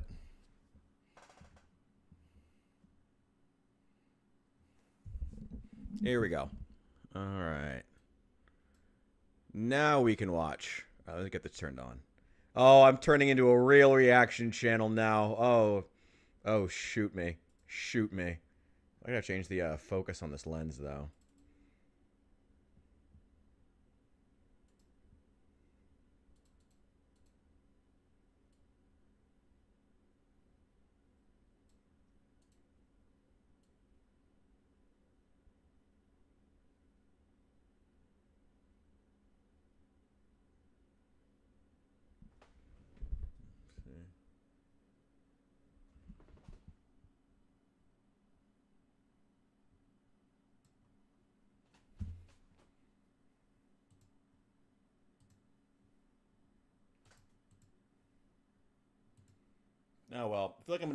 Here we go. All right. Now we can watch. Let's get this turned on. Oh, I'm turning into a real reaction channel now. Oh, shoot me. Shoot me. I gotta change the focus on this lens, though. Oh well, I feel like I'm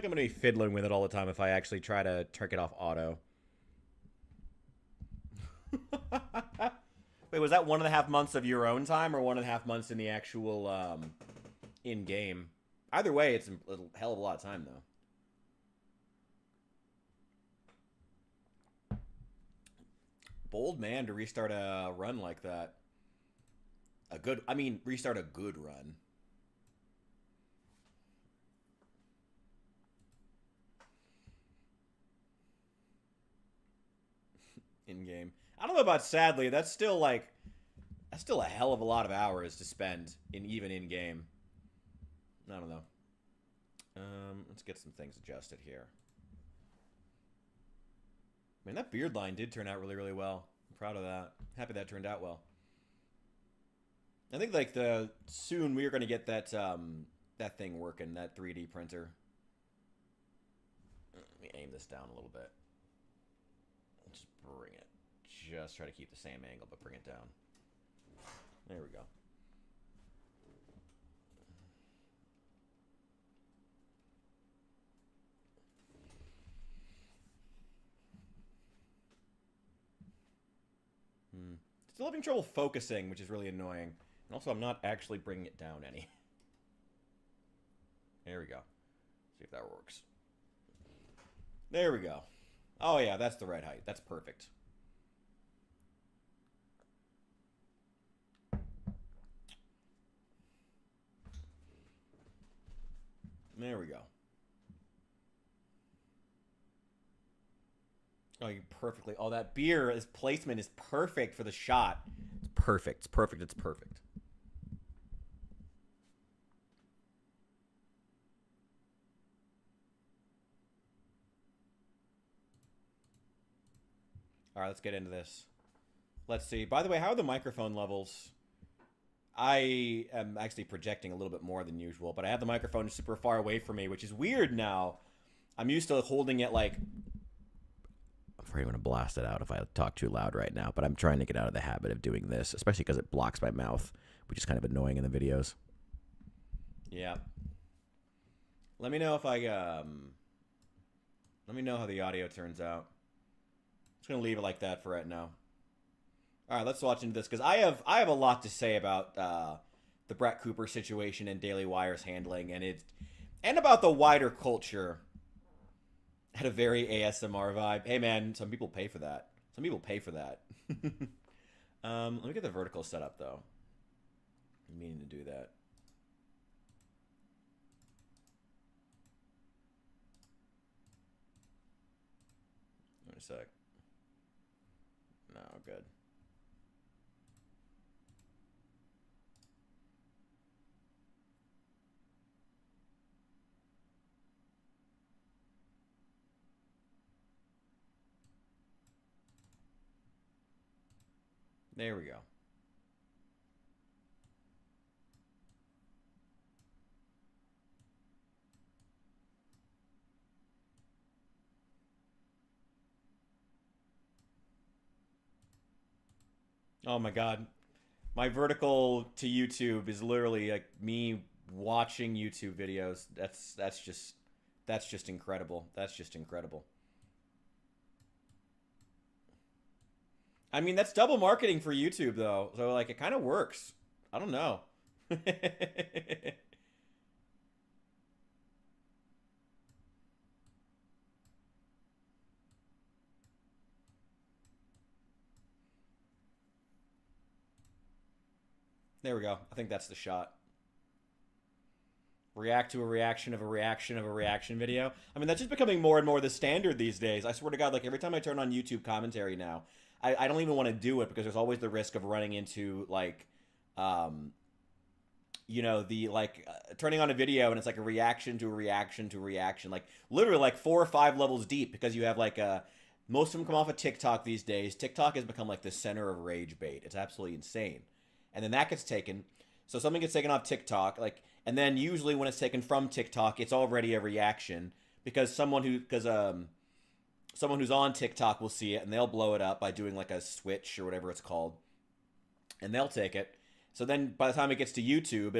gonna be fiddling with it all the time if I actually try to turn it off auto. Wait, was that 1.5 months of your own time, or 1.5 months in the actual in game? Either way, it's a hell of a lot of time though. Bold man to restart a run like that. Restart a good run. In game. I don't know about sadly. That's still a hell of a lot of hours to spend even in game. I don't know. Let's get some things adjusted here. Man, that beard line did turn out really, really well. I'm proud of that. Happy that turned out well. I think soon we are going to get that thing working, that 3D printer. Let me aim this down a little bit. Just bring it. Just try to keep the same angle, but bring it down. There we go. Still having trouble focusing, which is really annoying. And also, I'm not actually bringing it down any. There we go. See if that works. There we go. Oh, yeah, that's the right height. That's perfect. There we go. Oh, you perfectly. Oh, that beer's placement is perfect for the shot. It's perfect. It's perfect. It's perfect. All right, let's get into this. Let's see. By the way, how are the microphone levels? I am actually projecting a little bit more than usual, but I have the microphone super far away from me, which is weird now. I'm used to holding it like... I'm afraid I'm going to blast it out if I talk too loud right now, but I'm trying to get out of the habit of doing this, especially because it blocks my mouth, which is kind of annoying in the videos. Yeah. Let me know if let me know how the audio turns out. Just going to leave it like that for right now. All right, let's watch into this, because I have a lot to say about the Brett Cooper situation and Daily Wire's handling, and about the wider culture. Had a very ASMR vibe. Hey man, some people pay for that. Some people pay for that. Let me get the vertical set up though. I'm meaning to do that. Wait a sec. No, good. There we go. Oh my god. My vertical to YouTube is literally like me watching YouTube videos. That's just incredible. That's just incredible. I mean, that's double marketing for YouTube, though. So, like, it kind of works. I don't know. There we go. I think that's the shot. React to a reaction of a reaction of a reaction video. I mean, that's just becoming more and more the standard these days. I swear to God, like, every time I turn on YouTube commentary now, I don't even want to do it because there's always the risk of running into, like, you know, turning on a video and it's like a reaction to a reaction to a reaction. Like, literally, like, 4 or 5 levels deep because you have, like, most of them come off of TikTok these days. TikTok has become, like, the center of rage bait. It's absolutely insane. And then that gets taken. So something gets taken off TikTok, like, and then usually when it's taken from TikTok, it's already a reaction because someone who's on TikTok will see it and they'll blow it up by doing like a switch or whatever it's called, and they'll take it. So then by the time it gets to YouTube,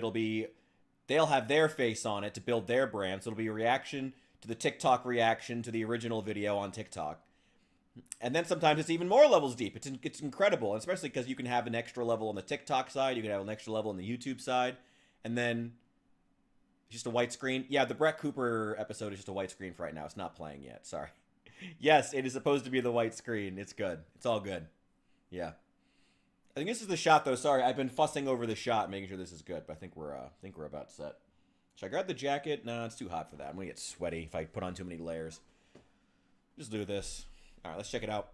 they'll have their face on it to build their brand. So it'll be a reaction to the TikTok reaction to the original video on TikTok. And then sometimes it's even more levels deep. It's incredible, especially because you can have an extra level on the TikTok side, you can have an extra level on the YouTube side, and then just a white screen. Yeah, the Brett Cooper episode is just a white screen for right now. It's not playing yet. Sorry. Yes, it is supposed to be the white screen. It's good. It's all good. Yeah. I think this is the shot though. Sorry, I've been fussing over the shot, making sure this is good, but I think we're about set. Should I grab the jacket? No, it's too hot for that. I'm gonna get sweaty if I put on too many layers. Just do this. All right, let's check it out.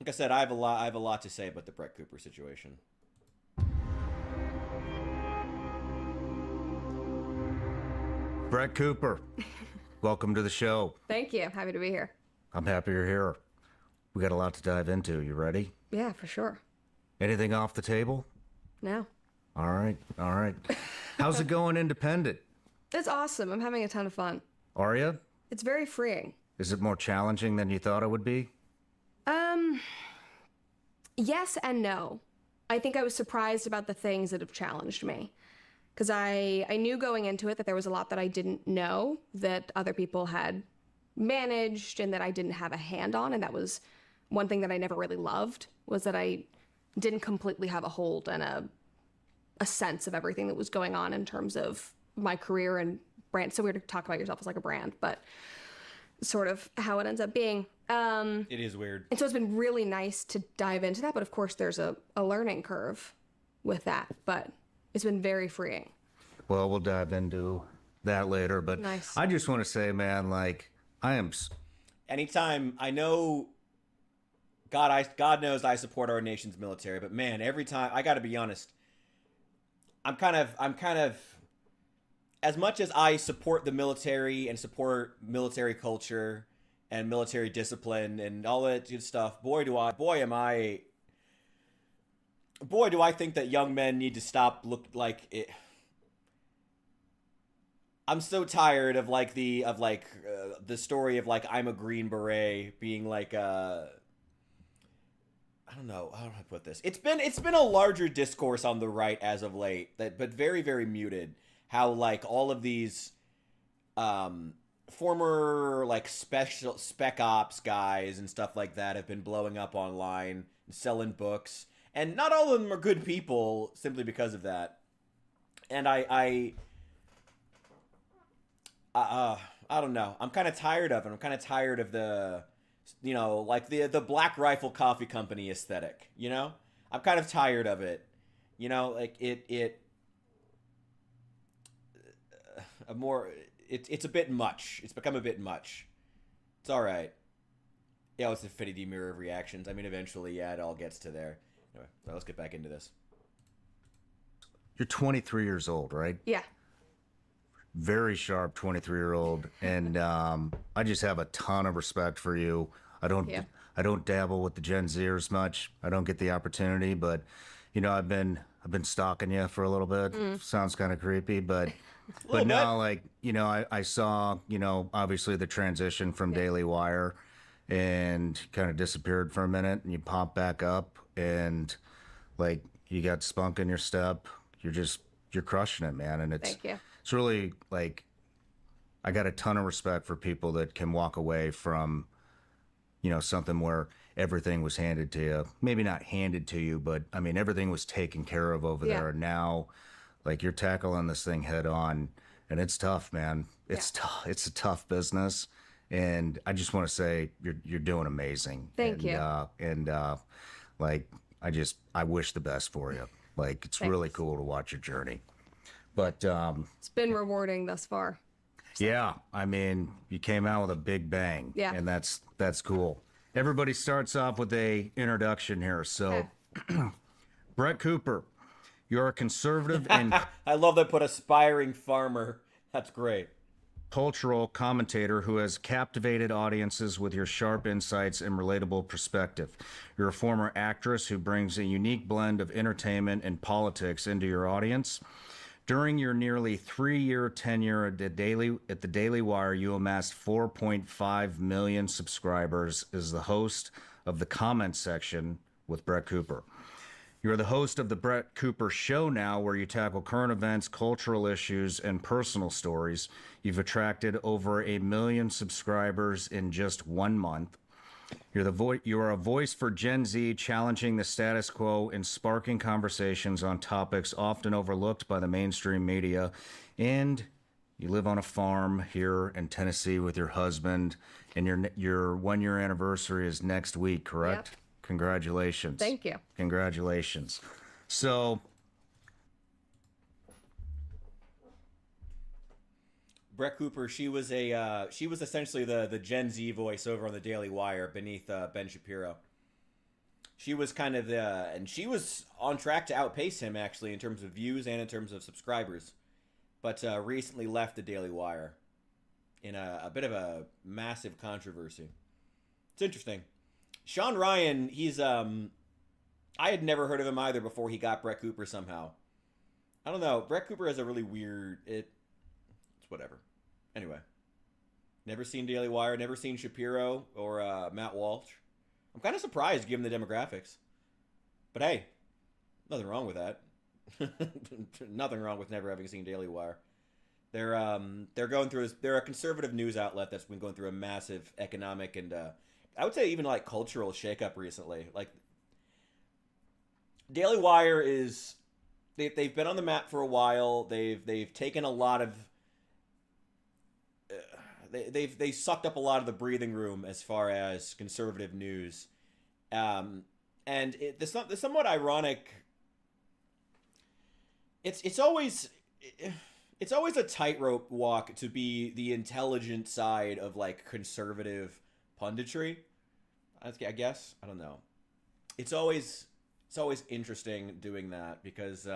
Like I said, I have a lot to say about the Brett Cooper situation. Brett Cooper, welcome to the show. Thank you. Happy to be here. I'm happy you're here. We got a lot to dive into. You ready? Yeah, for sure. Anything off the table? No. All right. How's it going independent? It's awesome. I'm having a ton of fun. Are you? It's very freeing. Is it more challenging than you thought it would be? Yes and no. I think I was surprised about the things that have challenged me. Because I knew going into it that there was a lot that I didn't know that other people had managed and that I didn't have a hand on. And that was one thing that I never really loved, was that I didn't completely have a hold and a sense of everything that was going on in terms of my career and brand. So weird to talk about yourself as like a brand, but sort of how it ends up being. It is weird. And so it's been really nice to dive into that. But of course, there's a learning curve with that. But it's been very freeing. Well, we'll dive into that later. But Nice. I just want to say, man, like, I am... Anytime, I know, God knows I support our nation's military, but man, every time, I got to be honest, I'm kind of, as much as I support the military and support military culture and military discipline and all that good stuff. Boy, do I think that young men need to stop look like it. I'm so tired of the story of like I'm a Green Beret being like I don't know how do I put this. It's been a larger discourse on the right as of late, that but very very muted. How like all of these former like special spec ops guys and stuff like that have been blowing up online and selling books, and not all of them are good people simply because of that. And I don't know. I'm kind of tired of it. I'm kind of tired of the, like the Black Rifle Coffee Company aesthetic. I'm kind of tired of it. Like it's a bit much. It's become a bit much. It's all right. Yeah, it's infinity mirror of reactions. I mean, eventually, yeah, it all gets to there. Anyway, so let's get back into this. You're 23 years old, right? Yeah. Very sharp 23-year-old, and I just have a ton of respect for you. I don't dabble with the Gen Zers much. I don't get the opportunity, but I've been stalking you for a little bit. Sounds kind of creepy, but now I saw obviously the transition from Daily Wire, and kind of disappeared for a minute, and you pop back up, and like you got spunk in your step. You're crushing it, man, and Thank you. it's really like I got a ton of respect for people that can walk away from, something where everything was handed to you. Maybe not handed to you, but I mean, everything was taken care of over there. And now, like, you're tackling this thing head on, and it's tough, man. It's tough. It's a tough business. And I just want to say you're doing amazing. Thank you. Like, I wish the best for you. Like, it's really cool to watch your journey. But it's been rewarding thus far. yeah, I mean, you came out with a big bang. Yeah. And that's cool. Everybody starts off with a introduction here. So, Brett Cooper, you're a conservative and I love they put aspiring farmer. That's great. cultural commentator who has captivated audiences with your sharp insights and relatable perspective. You're a former actress who brings a unique blend of entertainment and politics into your audience. During your nearly 3-year tenure at the Daily Wire, you amassed 4.5 million subscribers as the host of the comment section with Brett Cooper. You're the host of the Brett Cooper Show now, where you tackle current events, cultural issues, and personal stories. You've attracted over 1 million subscribers in just 1 month. You are a voice for Gen Z, challenging the status quo and sparking conversations on topics often overlooked by the mainstream media. And you live on a farm here in Tennessee with your husband, and your 1-year anniversary is next week, correct? Yep. Congratulations. Thank you. Congratulations. So, Brett Cooper, she was essentially the Gen Z voice over on the Daily Wire beneath Ben Shapiro. She was kind of and she was on track to outpace him actually in terms of views and in terms of subscribers, but recently left the Daily Wire in a bit of a massive controversy. It's interesting. Sean Ryan, he's I had never heard of him either before he got Brett Cooper somehow. I don't know. Brett Cooper has a really weird it's whatever. Anyway, never seen Daily Wire, never seen Shapiro or Matt Walsh. I'm kind of surprised given the demographics. But hey, nothing wrong with that. Nothing wrong with never having seen Daily Wire. They're going through they're a conservative news outlet that's been going through a massive economic and I would say even like cultural shakeup recently. Like Daily Wire is they've been on the map for a while. They've taken a lot of they sucked up a lot of the breathing room as far as conservative news, and the somewhat ironic. It's always a tightrope walk to be the intelligent side of like conservative punditry. I guess I don't know. It's always interesting doing that because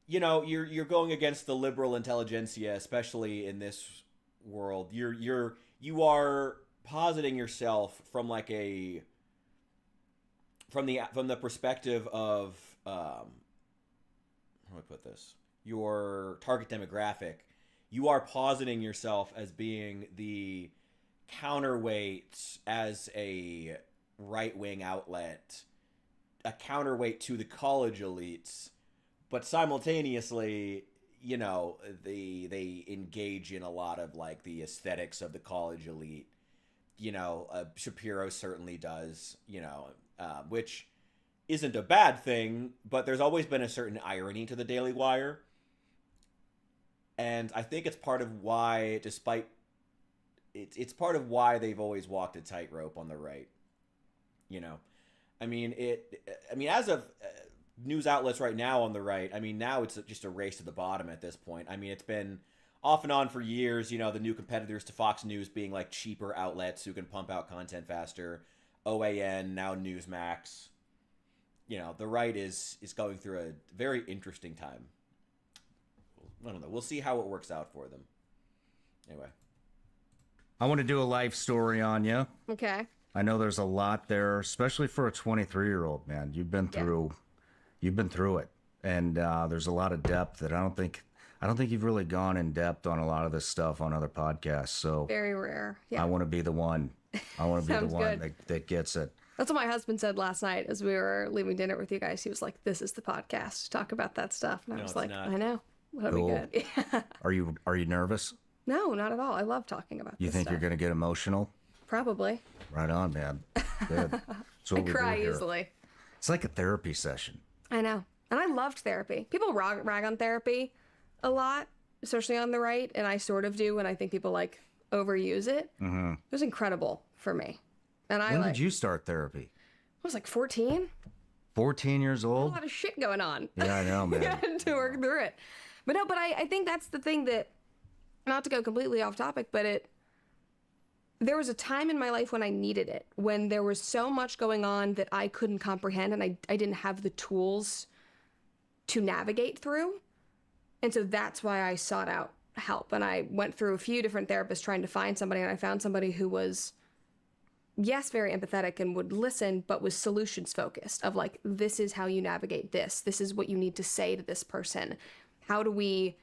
you're going against the liberal intelligentsia, especially in this world. You're you are positing yourself from like a from the perspective of how do I put this? Your target demographic. You are positing yourself as being the counterweight as a right-wing outlet, a counterweight to the college elites, but simultaneously, you know, they engage in a lot of like the aesthetics of the college elite. You know, Shapiro certainly does, you know, which isn't a bad thing, but there's always been a certain irony to the Daily Wire. And I think it's part of why, despite it's part of why they've always walked a tightrope on the right. You know, I mean, as of news outlets right now on the right, I mean, now it's just a race to the bottom at this point. I mean, it's been off and on for years, you know, the new competitors to Fox News being like cheaper outlets who can pump out content faster. OAN, now Newsmax. You know, the right is going through a very interesting time. I don't know. We'll see how it works out for them. Anyway. I want to do a life story on you. Okay. I know there's a lot there, especially for a 23-year-old, man. You've been through it. And there's a lot of depth that I don't think you've really gone in depth on a lot of this stuff on other podcasts. So Very rare. Yeah. I want to be the one. I want to be the Sounds one good. that gets it. That's what my husband said last night as we were leaving dinner with you guys. He was like, "This is the podcast to talk about that stuff." And I No, was it's like, not. "I know. That'll Cool. be good." Yeah. Are you nervous? No, not at all. I love talking about You this think stuff. you're going to get emotional? Probably. Right on, man. Good. That's what I we cry do here. easily. It's like a therapy session. I know. And I loved therapy. People rag on therapy a lot, especially on the right, and I sort of do when I think people like overuse it. Mm-hmm. It was incredible for me. And When did you start therapy? I was like 14. 14 years A old? lot of shit going on. Yeah, I know, man. I had to work through it. But no, I think that's the thing that, not to go completely off topic, but there was a time in my life when I needed it, when there was so much going on that I couldn't comprehend and I didn't have the tools to navigate through. And so that's why I sought out help. And I went through a few different therapists trying to find somebody, and I found somebody who was, yes, very empathetic and would listen, but was solutions focused of like, this is how you navigate this. This is what you need to say to this person. How do we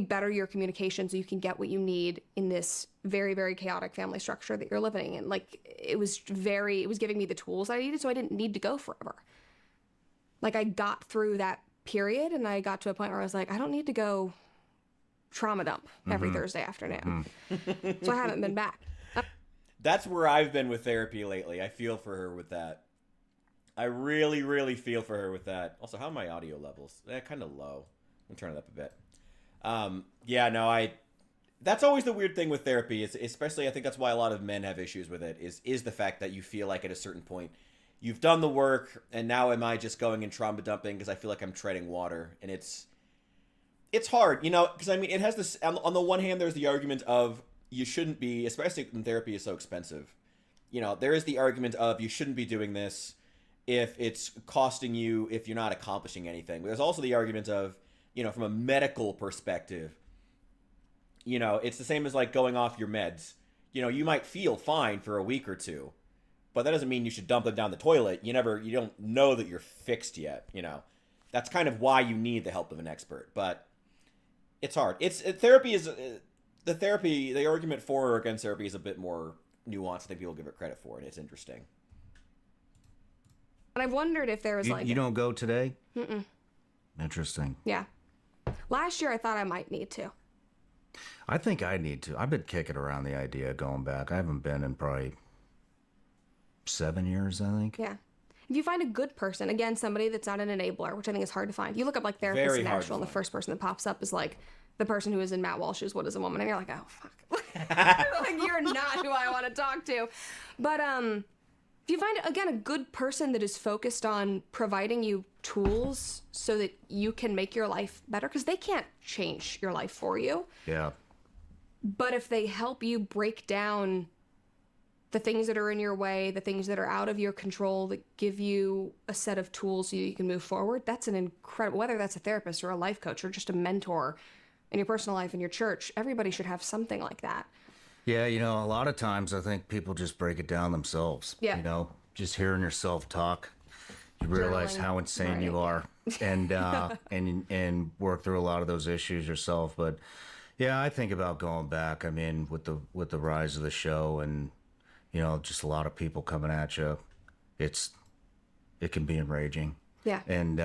better your communication so you can get what you need in this very, very chaotic family structure that you're living in? Like, it was giving me the tools I needed, so I didn't need to go forever. Like, I got through that period and I got to a point where I was like, I don't need to go trauma dump every Thursday afternoon. So I haven't been back. That's where I've been with therapy lately. I feel for her with that. I really, really feel for her with that. Also, how are my audio levels? They're kind of low. I'm turn it up a bit. Yeah, no, that's always the weird thing with therapy, is especially I think that's why a lot of men have issues with it, is the fact that you feel like at a certain point you've done the work and now am I just going and trauma dumping because I feel like I'm treading water. And it's hard, you know, because I mean, it has this, on the one hand, there's the argument of you shouldn't be, especially when therapy is so expensive. You know, there is the argument of you shouldn't be doing this if it's costing you, if you're not accomplishing anything. But there's also the argument of, you know, from a medical perspective, you know, it's the same as like going off your meds. You know, you might feel fine for a week or two, but that doesn't mean you should dump them down the toilet. You don't know that you're fixed yet, you know. That's kind of why you need the help of an expert, but it's hard. Therapy is, the argument for or against therapy is a bit more nuanced than people give it credit for, and it's interesting. And I've wondered if there was You don't go today? Mm-mm. Interesting. Yeah. Last year I thought I might need to. I think I need to. I've been kicking around the idea of going back. I haven't been in probably 7 years, I think. Yeah. If you find a good person, again, somebody that's not an enabler, which I think is hard to find. You look up like therapists Very in hard Nashville, to and the find. first person that pops up is like the person who is in Matt Walsh's What is a Woman? And you're like, oh, fuck. Like, you're not who I want to talk to. But if you find, again, a good person that is focused on providing you tools so that you can make your life better, because they can't change your life for you. Yeah. But if they help you break down the things that are in your way, the things that are out of your control, that give you a set of tools so you can move forward, that's an incredible, whether that's a therapist or a life coach or just a mentor in your personal life, in your church, everybody should have something like that. Yeah, a lot of times I think people just break it down themselves. Yeah. Just hearing yourself talk, you realize Journaling, how insane you right. are, and and work through a lot of those issues yourself. But yeah, I think about going back. I mean, with the rise of the show, and just a lot of people coming at you, it can be enraging. Yeah. And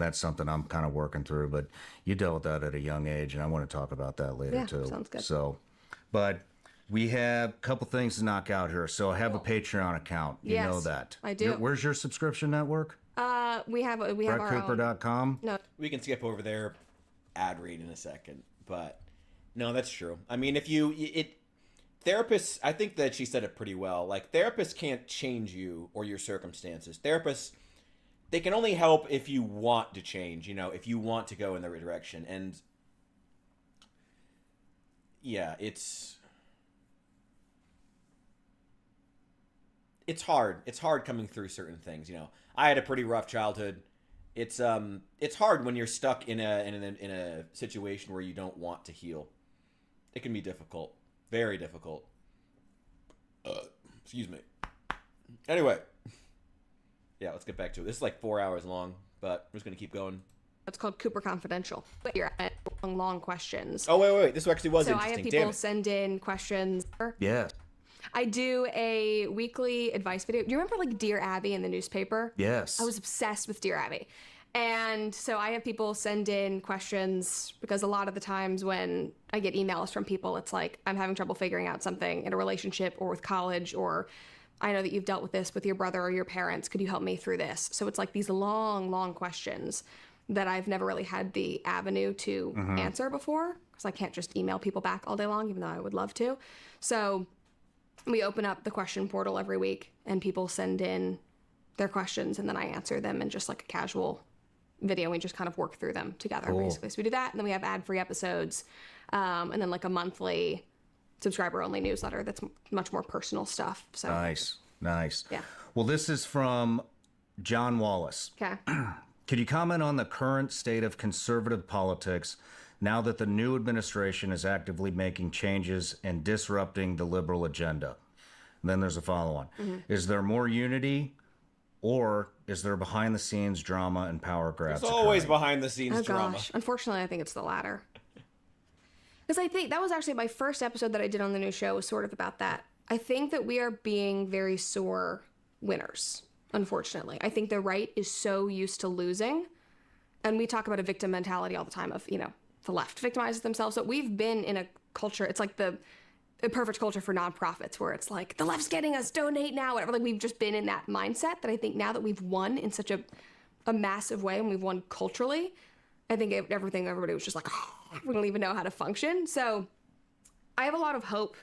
that's something I'm kind of working through. But you dealt with that at a young age, and I want to talk about that later Yeah, too. sounds good. So, but we have a couple things to knock out here. So I have a Patreon account. You know Yes, that. I do. Where's your subscription network? We have our own. BrettCooper.com. No, We can skip over their ad read in a second, but no, that's true. I mean, if you therapists, I think that she said it pretty well. Like, therapists can't change you or your circumstances. Therapists, they can only help if you want to change, if you want to go in the right direction. And yeah, it's hard. It's hard coming through certain things, I had a pretty rough childhood. It's hard when you're stuck in a situation where you don't want to heal. It can be difficult. Very difficult. Excuse me. Anyway. Yeah, let's get back to it. This is like 4 hours long, but we're just going to keep going. it's called Cooper Confidential. But you're at long questions. Oh, wait. This actually was So I interesting. have Damn people it. send in questions. Yeah. I do a weekly advice video. Do you remember like Dear Abby in the newspaper? Yes. I was obsessed with Dear Abby. And so I have people send in questions because a lot of the times when I get emails from people, it's like, I'm having trouble figuring out something in a relationship or with college, or I know that you've dealt with this with your brother or your parents. Could you help me through this? So it's like these long questions that I've never really had the avenue to answer before, because I can't just email people back all day long, even though I would love to. So we open up the question portal every week and people send in their questions and then I answer them in just like a casual video. We just kind of work through them together, basically. So we do that, and then we have ad-free episodes, and then like a monthly subscriber-only newsletter that's much more personal stuff. So Nice. Yeah. Well, this is from John Wallace. Okay. Could you comment on the current state of conservative politics now that the new administration is actively making changes and disrupting the liberal agenda? And then there's a follow-on. Is there more unity, or is there behind-the-scenes drama and power grabs? It's always occurring? behind-the-scenes Oh drama. gosh. Unfortunately, I think it's the latter. Because I think that was actually my first episode that I did on the new show was sort of about that. I think that we are being very sore winners, unfortunately. I think the right is so used to losing. And we talk about a victim mentality all the time of, the left victimizes themselves. So we've been in a culture, it's like the perfect culture for nonprofits where it's like, the left's getting us, donate now, whatever. Like, we've just been in that mindset that I think now that we've won in such a massive way and we've won culturally, I think everybody was just like, oh, we don't even know how to function. So I have a lot of hope.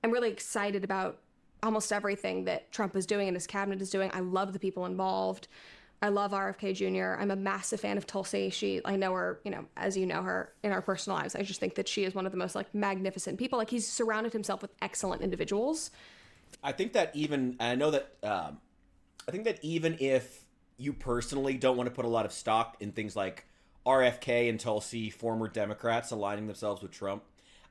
I'm really excited about almost everything that Trump is doing and his cabinet is doing. I love the people involved. I love RFK Jr. I'm a massive fan of Tulsi. I know her, as you know her in our personal lives. I just think that she is one of the most like magnificent people. Like, he's surrounded himself with excellent individuals. I think that I think that even if you personally don't want to put a lot of stock in things like RFK and Tulsi, former Democrats aligning themselves with Trump,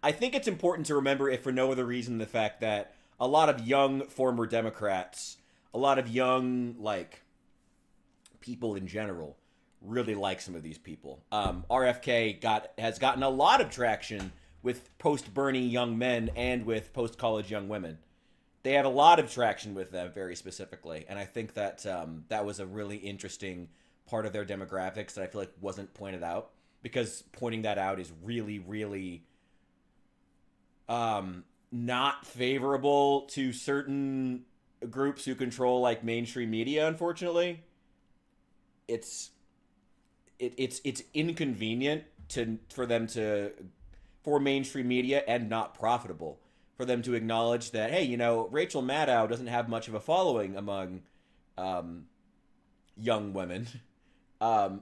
I think it's important to remember, if for no other reason, the fact that a lot of young former Democrats, a lot of young, people in general, really like some of these people. RFK has gotten a lot of traction with post-Bernie young men and with post-college young women. They have a lot of traction with them, very specifically, and I think that that was a really interesting part of their demographics that I feel like wasn't pointed out, because pointing that out is really, really not favorable to certain groups who control mainstream media. Unfortunately, it's inconvenient for mainstream media, and not profitable for them to acknowledge that, hey, Rachel Maddow doesn't have much of a following among young women. That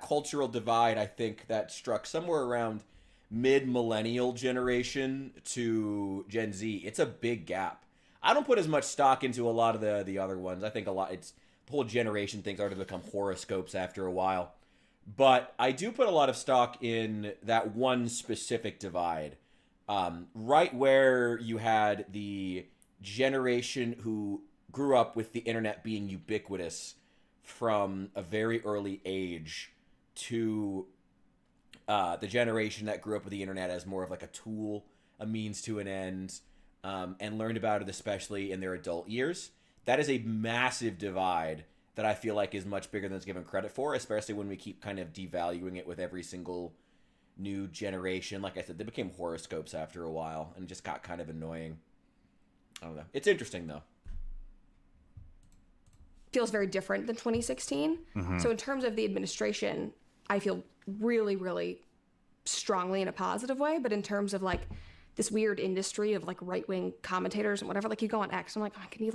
cultural divide, I think, that struck somewhere around mid-millennial generation to Gen Z, it's a big gap. I don't put as much stock into a lot of the other ones. I think it's the whole generation things started to become horoscopes after a while. But I do put a lot of stock in that one specific divide right where you had the generation who grew up with the internet being ubiquitous from a very early age to the generation that grew up with the internet as more of like a tool, a means to an end, and learned about it especially in their adult years. That is a massive divide that I feel like is much bigger than it's given credit for, especially when we keep kind of devaluing it with every single new generation. Like I said, they became horoscopes after a while and just got kind of annoying. I don't know. It's interesting, though. Feels very different than 2016. So in terms of the administration, I feel really, really strongly in a positive way. But in terms of like this weird industry of like right-wing commentators and whatever, like you go on X, I'm like, oh, can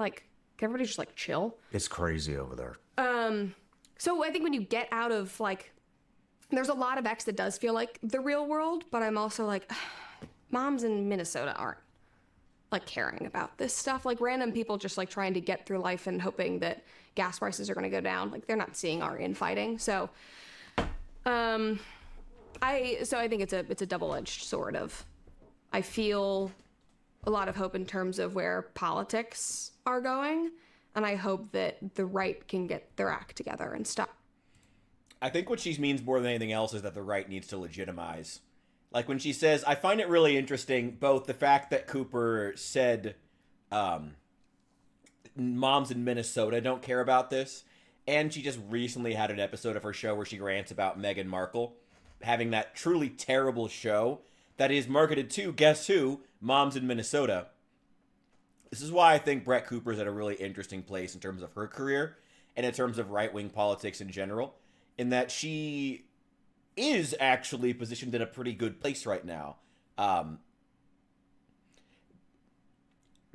everybody just like chill? It's crazy over there. So I think when you get out of like, there's a lot of X that does feel like the real world, but I'm also like, moms in Minnesota aren't like caring about this stuff. Like random people just like trying to get through life and hoping that gas prices are going to go down. Like they're not seeing our infighting. So, I think it's a double-edged sword of, I feel a lot of hope in terms of where politics are going. And I hope that the right can get their act together and stop. I think what she means more than anything else is that the right needs to legitimize. Like when she says, I find it really interesting, both the fact that Cooper said moms in Minnesota don't care about this, and she just recently had an episode of her show where she rants about Meghan Markle having that truly terrible show that is marketed to, guess who, moms in Minnesota. This is why I think Brett Cooper's at a really interesting place in terms of her career and in terms of right-wing politics in general, in that she is actually positioned in a pretty good place right now.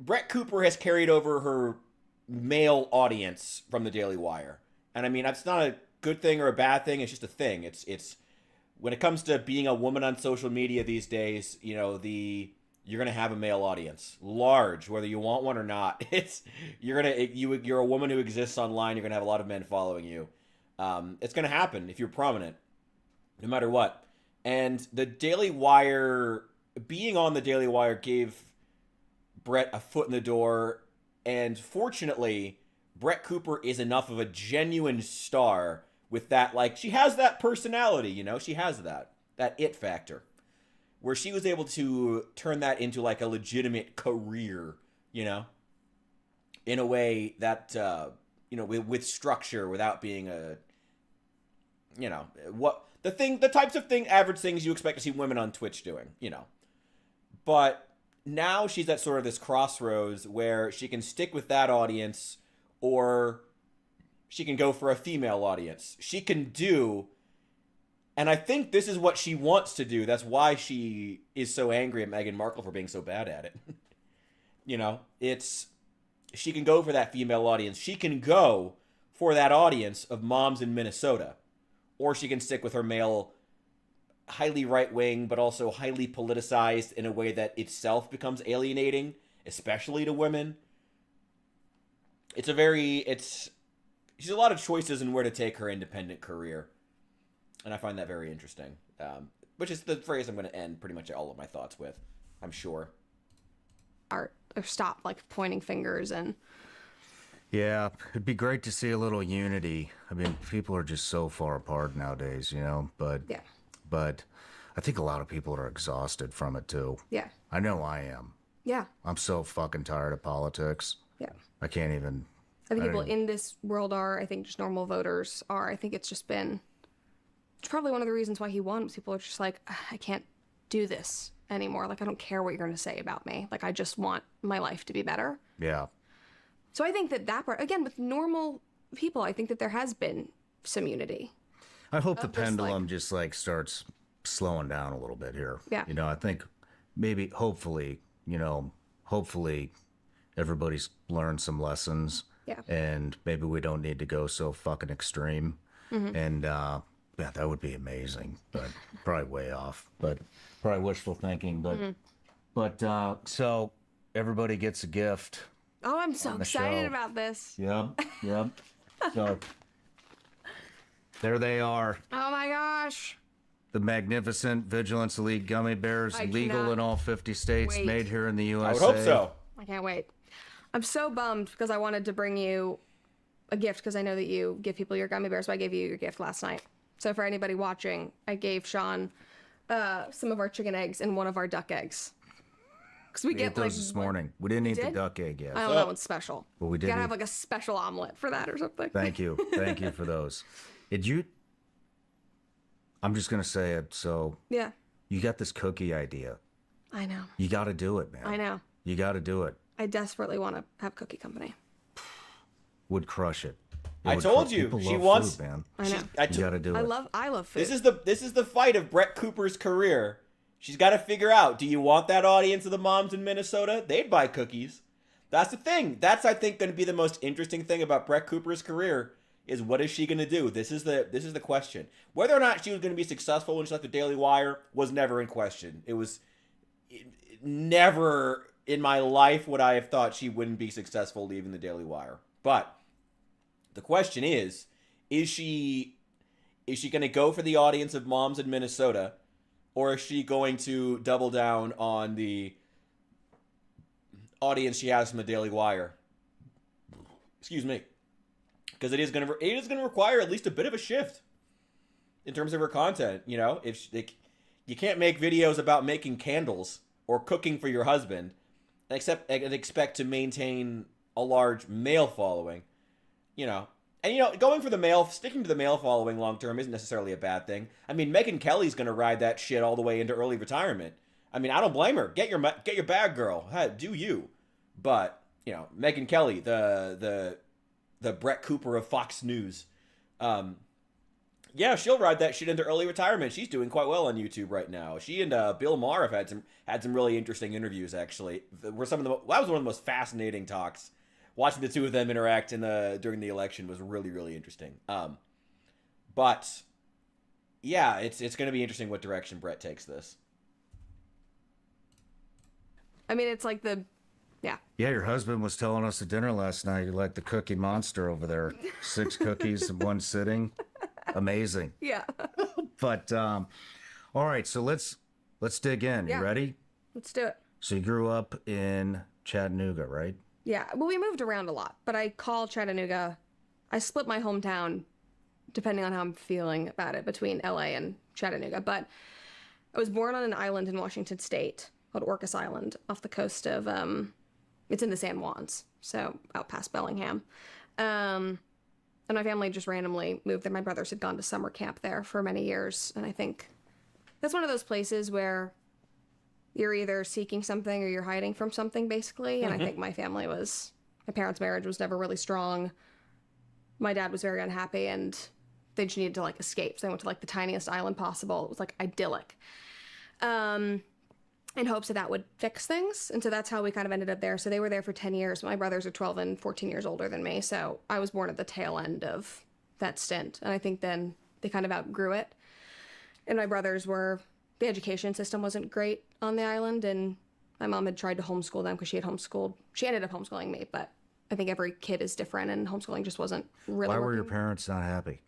Brett Cooper has carried over her male audience from the Daily Wire. And I mean, that's not a good thing or a bad thing. It's just a thing. It's when it comes to being a woman on social media these days, you know, you're going to have a male audience, large, whether you want one or not. You're a woman who exists online. You're going to have a lot of men following you. It's going to happen if you're prominent, no matter what. And the Daily Wire, being on the Daily Wire gave Brett a foot in the door. And fortunately, Brett Cooper is enough of a genuine star with that. Like, she has that personality, you know, she has that it factor, where she was able to turn that into like a legitimate career, you know, in a way that, you know, with structure, without being a, you know, the types of average things you expect to see women on Twitch doing, you know. But now she's at sort of this crossroads where she can stick with that audience, or she can go for a female audience. She can do, and I think this is what she wants to do. That's why she is so angry at Meghan Markle for being so bad at it. You know, she can go for that female audience. She can go for that audience of moms in Minnesota. Or she can stick with her male, highly right-wing, but also highly politicized in a way that itself becomes alienating, especially to women. She's a lot of choices in where to take her independent career. And I find that very interesting. Which is the phrase I'm going to end pretty much all of my thoughts with, I'm sure. Or stop like pointing fingers and... Yeah, it'd be great to see a little unity. I mean, people are just so far apart nowadays, you know, but I think a lot of people are exhausted from it too. Yeah. I know I am. Yeah. I'm so fucking tired of politics. Yeah. I can't even... I think people in this world are, I think just normal voters are. I think it's just been... It's probably one of the reasons why he won, was people are just like, I can't do this anymore. Like, I don't care what you're going to say about me. Like, I just want my life to be better. Yeah. So I think that part, again, with normal people, I think that there has been some unity. I hope the pendulum just like starts slowing down a little bit here. Yeah. You know, I think maybe, hopefully everybody's learned some lessons. Yeah. And maybe we don't need to go so fucking extreme. Mm-hmm. And, yeah, that would be amazing, but probably way off, but probably wishful thinking. But, so everybody gets a gift. Oh, I'm so excited about this. Yep. So there they are. Oh my gosh. the magnificent Vigilance Elite gummy bears, I legal cannot in all 50 states, wait. made here in the USA. I would hope so. I can't wait. I'm so bummed because I wanted to bring you a gift because I know that you give people your gummy bears, so I gave you your gift last night. So for anybody watching, I gave Sean some of our chicken eggs and one of our duck eggs. Because we We get ate those this morning. We didn't eat the did? duck egg yet. I don't know, that one's special. But we You did gotta eat- have like a special omelet for that or something. Thank you. Thank you for those. Did you? I'm just going to say it. So Yeah, you got this cookie idea. I know. You got to do it, man. I know. You got to do it. I desperately want to have cookie company. Would crush it. It I would told cru- you, people she love wants- food, man. I know. You got to do it. I love food. This is the fight of Brett Cooper's career. She's got to figure out, do you want that audience of the moms in Minnesota? They'd buy cookies. That's the thing. That's, I think, going to be the most interesting thing about Brett Cooper's career is what is she going to do? This is the question. Whether or not she was going to be successful when she left the Daily Wire was never in question. It was never in my life would I have thought she wouldn't be successful leaving the Daily Wire. But the question is she going to go for the audience of moms in Minnesota, or is she going to double down on the audience she has from the Daily Wire? Excuse me. Because it is going to require at least a bit of a shift in terms of her content. You know, if you can't make videos about making candles or cooking for your husband and expect to maintain a large male following. You know, and going for sticking to the male following long term isn't necessarily a bad thing. I mean, Megyn Kelly's going to ride that shit all the way into early retirement. I mean, I don't blame her. Get your bag, girl. Do you? But Megyn Kelly, the Brett Cooper of Fox News. Yeah, she'll ride that shit into early retirement. She's doing quite well on YouTube right now. She and Bill Maher have had some really interesting interviews. Actually, that was one of the most fascinating talks. Watching the two of them interact during the election was really, really interesting. But yeah, it's going to be interesting what direction Brett takes this. I mean, it's like yeah. Yeah, your husband was telling us at dinner last night you like the Cookie Monster over there. 6 cookies in one sitting. Amazing. Yeah. But all right, so let's dig in. Yeah. You ready? Let's do it. So you grew up in Chattanooga, right? Yeah. Well, we moved around a lot, but I call Chattanooga. I split my hometown, depending on how I'm feeling about it, between LA and Chattanooga. But I was born on an island in Washington State called Orcas Island off the coast of, it's in the San Juans, so out past Bellingham. And my family just randomly moved there. My brothers had gone to summer camp there for many years. And I think that's one of those places where you're either seeking something or you're hiding from something, basically. And I think my parents' marriage was never really strong. My dad was very unhappy and they just needed to escape. So they went to the tiniest island possible. It was idyllic. In hopes that would fix things. And so that's how we kind of ended up there. So they were there for 10 years. My brothers are 12 and 14 years older than me. So I was born at the tail end of that stint. And I think then they kind of outgrew it. And my brothers the education system wasn't great on the island. And my mom had tried to homeschool them because she ended up homeschooling me. But I think every kid is different and homeschooling just wasn't really Why were working. your parents not happy?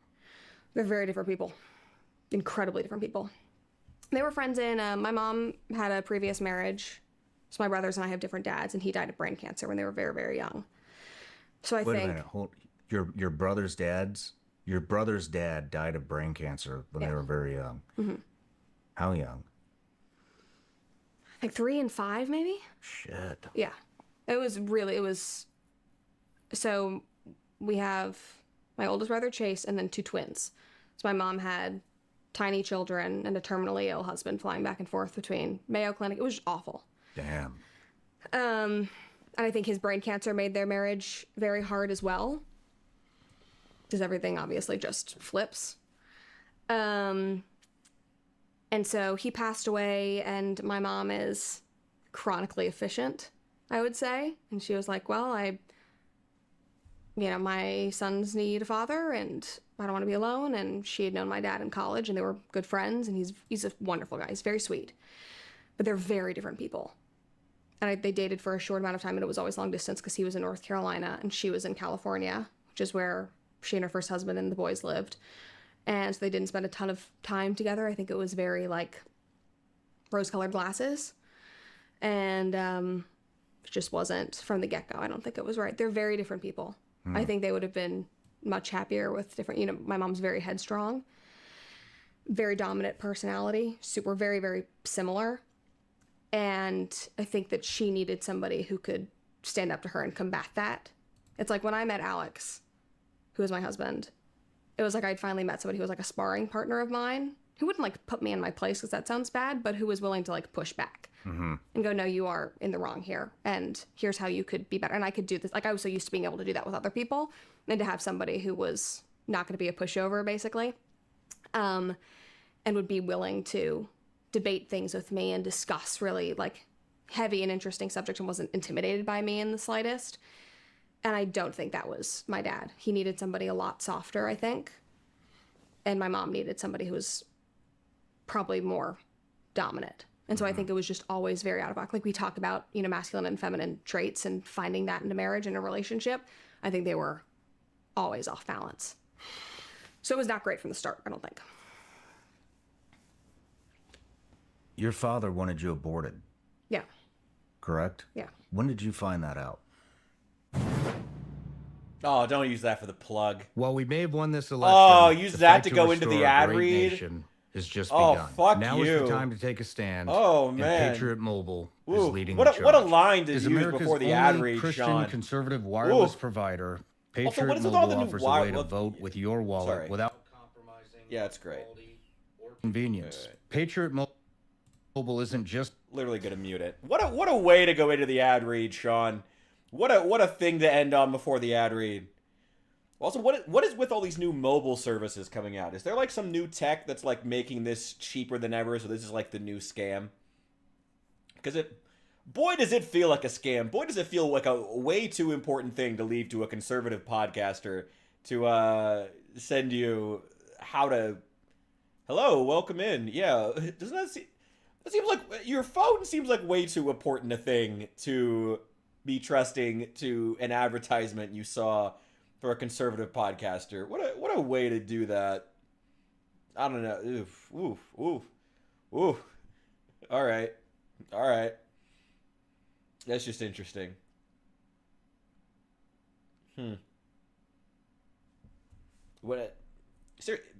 They're very different people. Incredibly different people. They were friends my mom had a previous marriage. So my brothers and I have different dads, and he died of brain cancer when they were very, very young. So I Wait think a minute. Your brother's dad died of brain cancer when they were very young. Mm-hmm. How young? 3 and 5, maybe? Shit. Yeah. So we have my oldest brother, Chase, and then 2 twins. So my mom had tiny children and a terminally ill husband flying back and forth between Mayo Clinic. It was just awful. Damn. And I think his brain cancer made their marriage very hard as well. Because everything obviously just flips. And so he passed away, and my mom is chronically efficient, I would say. And she was like, well, my sons need a father, and I don't want to be alone. And she had known my dad in college, and they were good friends, and he's a wonderful guy. He's very sweet. But they're very different people. And they dated for a short amount of time, and it was always long distance because he was in North Carolina, and she was in California, which is where she and her first husband and the boys lived. And so they didn't spend a ton of time together. I think it was very like rose-colored glasses. And it just wasn't from the get-go. I don't think it was right. They're very different people. I think they would have been much happier with different, you know, my mom's very headstrong, very dominant personality, super, very, very similar. And I think that she needed somebody who could stand up to her and combat that. It's like when I met Alex, who was my husband, it was like I'd finally met somebody who was like a sparring partner of mine, who wouldn't like put me in my place because that sounds bad, but who was willing to like push back and go, no, you are in the wrong here. And here's how you could be better. And I could do this. Like I was so used to being able to do that with other people, and to have somebody who was not going to be a pushover basically, and would be willing to debate things with me and discuss really like heavy and interesting subjects and wasn't intimidated by me in the slightest. And I don't think that was my dad. He needed somebody a lot softer, I think. And my mom needed somebody who was probably more dominant. And so I think it was just always very out of whack. Like we talk about, you know, masculine and feminine traits and finding that in a marriage and a relationship. I think they were always off balance. So it was not great from the start, I don't think. Your father wanted you aborted, Yeah. correct? Yeah. When did you find that out? Oh, don't use that for the plug. Well, we may have won this election. Oh, use The that fight to go into restore the a ad great read? nation has just Oh, begun. fuck now is you. the time to take a stand. Oh, and man. Patriot Mobile is Ooh, leading what the a, charge. what a line to As use America's before the only ad read, Christian Sean. conservative wireless Ooh. provider, Also, Patriot what is with Mobile all the new offers wire- a way to look- vote with your wallet Sorry. without compromising Yeah, it's great. quality or convenience. Right. Patriot Mobile isn't just Literally gonna mute it. What a way to go into the ad read, Sean. What a thing to end on before the ad read. Also, what is with all these new mobile services coming out? Is there like some new tech that's like making this cheaper than ever? So this is like the new scam. Because boy, does it feel like a scam. Boy, does it feel like a way too important thing to leave to a conservative podcaster to send you how to. Hello, welcome in. Yeah, doesn't that seem? It seems like your phone seems like way too important a thing to be trusting to an advertisement you saw for a conservative podcaster. What a way to do that. I don't know. Oof. All right. That's just interesting.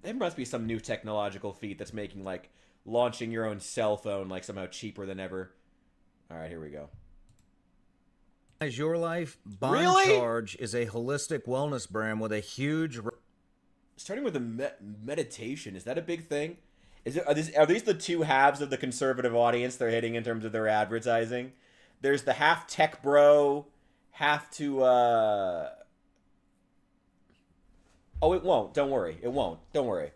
There must be some new technological feat that's making like launching your own cell phone like somehow cheaper than ever. All right, here we go. as your life. Bond Really? Charge is a holistic wellness brand with a huge. Starting with the meditation, is that a big thing? Are these the two halves of the conservative audience they're hitting in terms of their advertising? There's the half tech bro, half to Oh, it won't. Don't worry. It won't. Don't worry.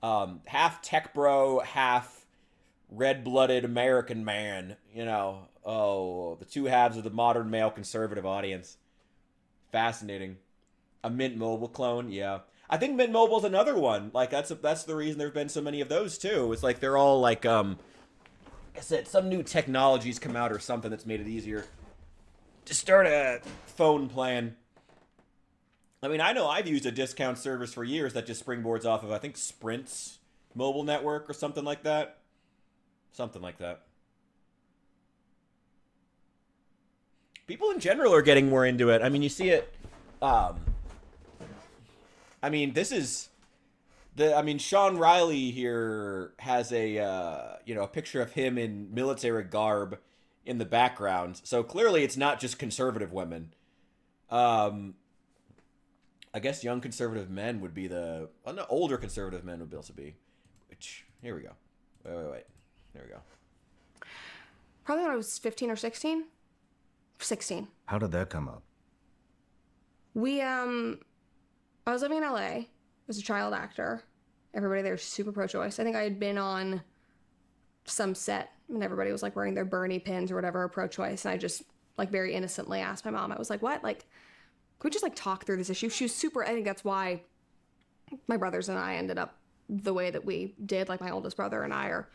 Half tech bro, half red-blooded American man. You know, the two halves of the modern male conservative audience. Fascinating. A Mint Mobile clone, yeah. I think Mint Mobile's another one. Like that's the reason there've been so many of those too. It's like they're all like I said, some new technologies come out or something that's made it easier to start a phone plan. I mean, I know I've used a discount service for years that just springboards off of, I think, Sprint's mobile network or something like that. Something like that. People in general are getting more into it. I mean, you see it. I mean, this is Sean Riley here has a picture of him in military garb in the background. So clearly it's not just conservative women. I guess young conservative men would be older conservative men would also be. Which, here we go. Wait. There we go. Probably when I was 15 or 16. 16. How did that come up? I was living in LA as a child actor. Everybody there was super pro-choice. I think I had been on some set and everybody was like wearing their Bernie pins or whatever, pro-choice. And I just like very innocently asked my mom, I was like, what? Like, could we just like talk through this issue? She was super, I think that's why my brothers and I ended up the way that we did. Like my oldest brother and I are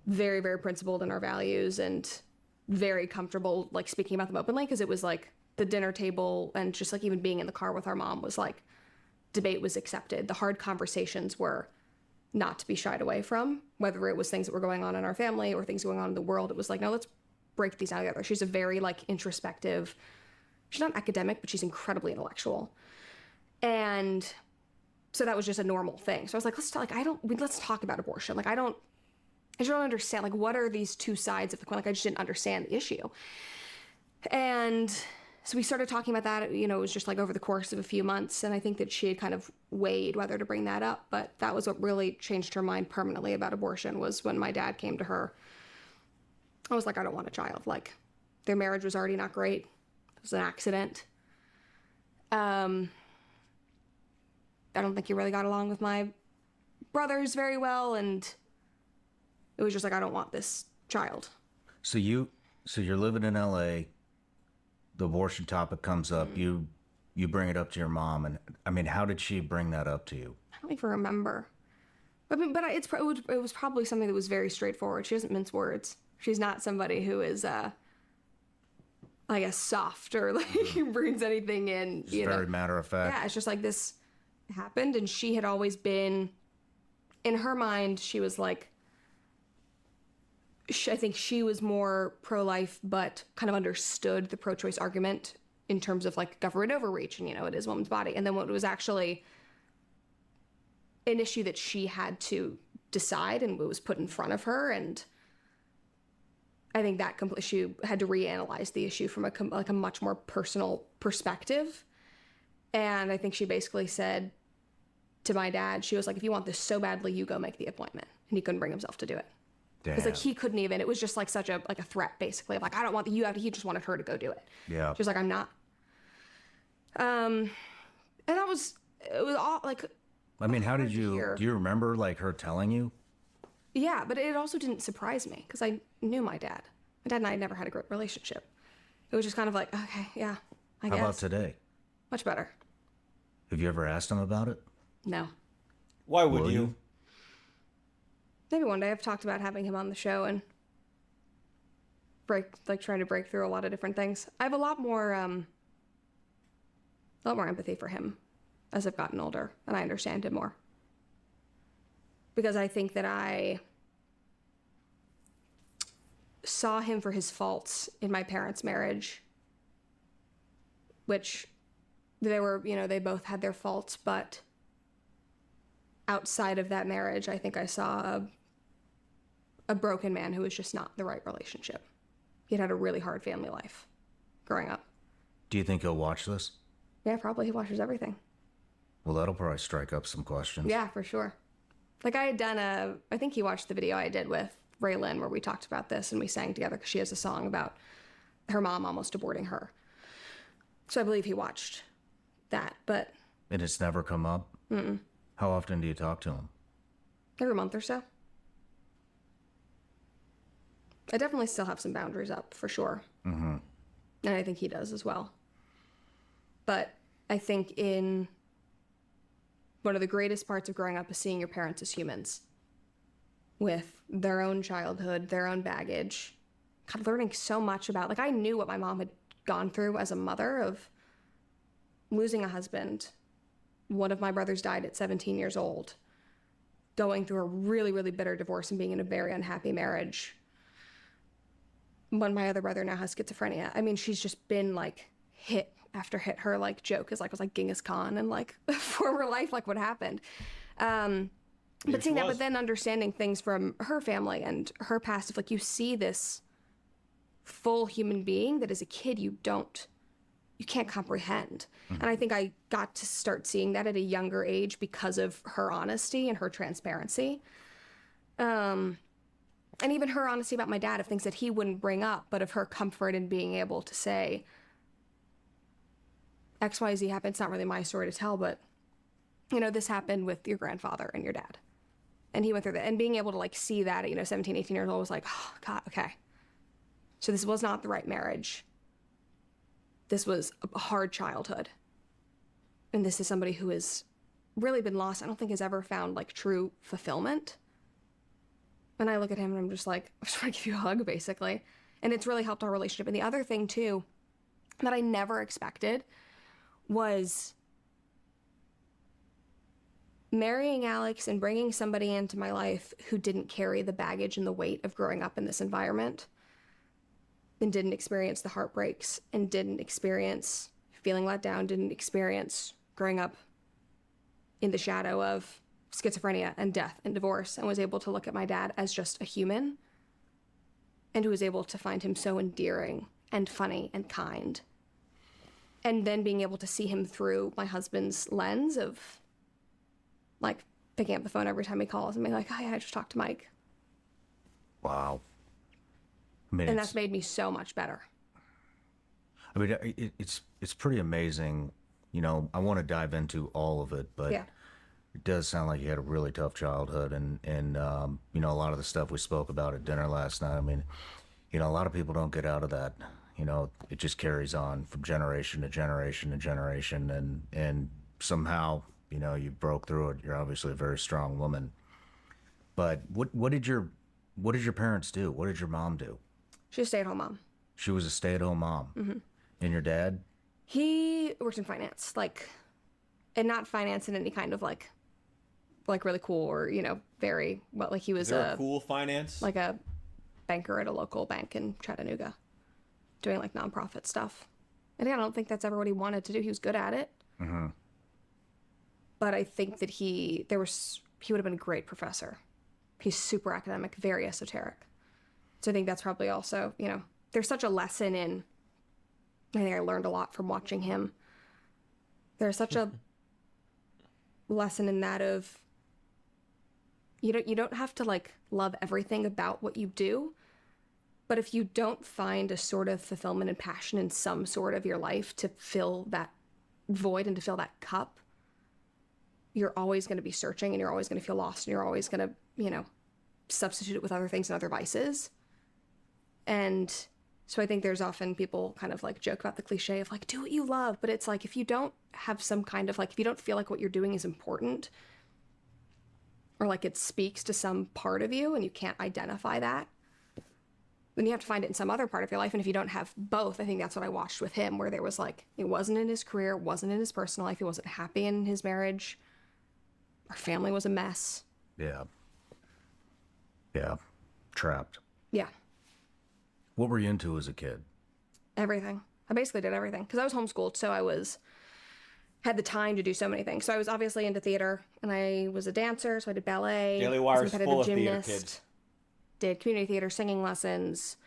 very, very principled in our values and very comfortable like speaking about them openly, because it was like the dinner table and just like even being in the car with our mom was like debate was accepted. The hard conversations were not to be shied away from, whether it was things that were going on in our family or things going on in the world. It was like, no, let's break these down together. She's a very like introspective, she's not academic, but she's incredibly intellectual. And so that was just a normal thing. So I was like, let's talk about abortion. Like, I just don't understand, like, what are these two sides of the coin? Like, I just didn't understand the issue. And so we started talking about that. You know, it was just like over the course of a few months. And I think that she had kind of weighed whether to bring that up. But that was what really changed her mind permanently about abortion, was when my dad came to her. I was like, I don't want a child. Like, their marriage was already not great. It was an accident. I don't think he really got along with my brothers very well, and it was just like, I don't want this child. So you're living in LA, the abortion topic comes up, you bring it up to your mom, and I mean, how did she bring that up to you? I don't even remember. I mean, but it was probably something that was very straightforward. She doesn't mince words. She's not somebody who is, I guess, soft or like brings anything in. Just very matter of fact. Yeah, it's just like, this happened, and she had always been, in her mind, she was like, I think she was more pro-life, but kind of understood the pro-choice argument in terms of like government overreach, and, you know, it is a woman's body. And then when it was actually an issue that she had to decide and it was put in front of her, and I think that she had to reanalyze the issue from a much more personal perspective. And I think she basically said to my dad, she was like, if you want this so badly, you go make the appointment. And he couldn't bring himself to do it. Because like, he couldn't even, it was just like such a threat, basically, of like, I don't want he just wanted her to go do it. Yeah. She was like, I'm not. And it was all like, I mean, how did do you remember like her telling you? Yeah, but it also didn't surprise me because I knew my dad. My dad and I had never had a great relationship. It was just kind of like, okay, yeah, I guess. How about today? Much better. Have you ever asked him about it? No. Why would Will you? Maybe one day. I've talked about having him on the show and trying to break through a lot of different things. I have a lot more empathy for him as I've gotten older, and I understand him more. Because I think that I saw him for his faults in my parents' marriage, which they both had their faults, but outside of that marriage, I think I saw a broken man who was just not the right relationship. He'd had a really hard family life growing up. Do you think he'll watch this? Yeah, probably. He watches everything. Well, that'll probably strike up some questions. Yeah, for sure. Like, I had done I think he watched the video I did with Raylan where we talked about this and we sang together because she has a song about her mom almost aborting her. So I believe he watched that, but... And it's never come up? Mm-mm. How often do you talk to him? Every month or so. I definitely still have some boundaries up, for sure. Mm-hmm. And I think he does as well. But I think one of the greatest parts of growing up is seeing your parents as humans with their own childhood, their own baggage, kind of learning so much about, like, I knew what my mom had gone through as a mother of losing a husband. One of my brothers died at 17 years old, going through a really, really bitter divorce and being in a very unhappy marriage. When my other brother now has schizophrenia. I mean, she's just been like hit after hit. Her like joke is like, was like Genghis Khan and like former life, like what happened. But seeing that, but then understanding things from her family and her past, if like you see this full human being that as a kid you can't comprehend. Mm-hmm. And I think I got to start seeing that at a younger age because of her honesty and her transparency. And even her honesty about my dad of things that he wouldn't bring up, but of her comfort in being able to say, XYZ happened. It's not really my story to tell, but, you know, this happened with your grandfather and your dad. And he went through that. And being able to, like, see that at, 17, 18 years old was like, oh, God, okay. So this was not the right marriage. This was a hard childhood. And this is somebody who has really been lost. I don't think has ever found, like, true fulfillment. And I look at him and I'm just like, I'm just trying to give you a hug, basically. And it's really helped our relationship. And the other thing, too, that I never expected was marrying Alex and bringing somebody into my life who didn't carry the baggage and the weight of growing up in this environment and didn't experience the heartbreaks and didn't experience feeling let down, didn't experience growing up in the shadow of schizophrenia and death and divorce, and was able to look at my dad as just a human, and who was able to find him so endearing and funny and kind. And then being able to see him through my husband's lens of, like, picking up the phone every time he calls and being like, "Hi, I just talked to Mike." Wow. I mean, And that's made me so much better. I mean, it's pretty amazing. You know, I want to dive into all of it, but Yeah. it does sound like you had a really tough childhood, and you know, a lot of the stuff we spoke about at dinner last night. I mean, you know, a lot of people don't get out of that. You know, it just carries on from generation to generation to generation, and somehow, you know, you broke through it. You're obviously a very strong woman. But what did your parents do? What did your mom do? She was a stay-at-home mom. She was a stay-at-home mom. Mm-hmm. And your dad? He worked in finance, like, and not finance in any kind of like really cool or, you know, very, well, like he was Is there a cool finance? like a banker at a local bank in Chattanooga doing like nonprofit stuff. And I don't think that's ever what he wanted to do. He was good at it. Mm-hmm. But I think that he would have been a great professor. He's super academic, very esoteric. So I think that's probably also, you know, there's such a lesson in, I think I learned a lot from watching him. There's such a lesson in that of, you don't have to like love everything about what you do, but if you don't find a sort of fulfillment and passion in some sort of your life to fill that void and to fill that cup, you're always going to be searching, and you're always going to feel lost, and you're always going to, you know, substitute it with other things and other vices. And so I think there's often people kind of like joke about the cliche of like, do what you love. But it's like, if you don't have some kind of like, if you don't feel like what you're doing is important, or like it speaks to some part of you and you can't identify that, then you have to find it in some other part of your life. And if you don't have both, I think that's what I watched with him, where there was like, it wasn't in his career, it wasn't in his personal life, he wasn't happy in his marriage. Our family was a mess. Yeah. Yeah. Trapped. Yeah. What were you into as a kid? Everything. I basically did everything because I was homeschooled, so had the time to do so many things. So I was obviously into theater, and I was a dancer, so I did ballet. Daily I was Wire's a competitive full of theater gymnast, kids. Did community theater, singing lessons.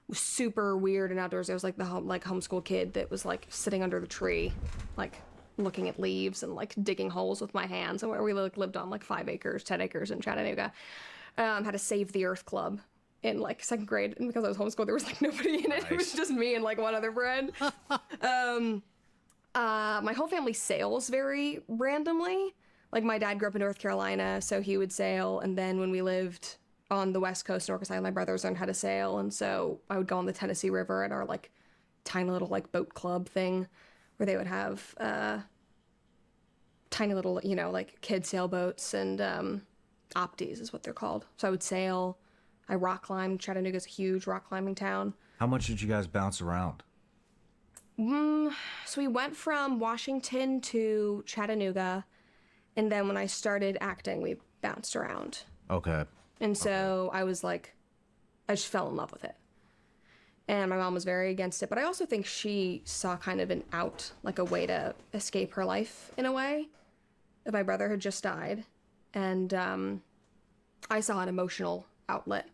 Was super weird and outdoors. I was like the homeschool kid that was like sitting under the tree, like looking at leaves and like digging holes with my hands. And where we lived on like 5 acres, 10 acres in Chattanooga. Had a Save the Earth club in like 2nd grade, and because I was homeschooled, there was like nobody in it. It was just me and like one other friend. My whole family sails very randomly. Like my dad grew up in North Carolina, so he would sail, and then when we lived on the West Coast, Norfolk Island, my brothers learned how to sail, and so I would go on the Tennessee River at our like tiny little like boat club thing, where they would have tiny little, you know, like kid sailboats, and opties is what they're called. So I would sail. I rock climbed. Chattanooga's a huge rock climbing town. How much did you guys bounce around? So we went from Washington to Chattanooga, and then when I started acting, we bounced around. Okay. And so I was like, I just fell in love with it. And my mom was very against it, but I also think she saw kind of an out, like a way to escape her life in a way. My brother had just died, and I saw an emotional outlet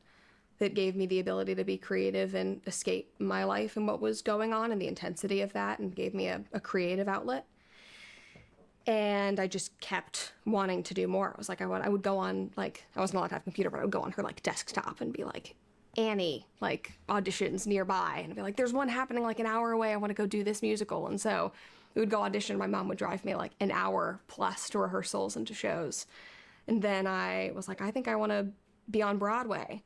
that gave me the ability to be creative and escape my life and what was going on and the intensity of that, and gave me a creative outlet. And I just kept wanting to do more. I was like, I would go on, like, I wasn't allowed to have a computer, but I would go on her like desktop and be like, Annie, like auditions nearby, and I'd be like, there's one happening like an hour away, I want to go do this musical. And so we would go audition. My mom would drive me like an hour plus to rehearsals and to shows. And then I was like, I think I want to be on Broadway.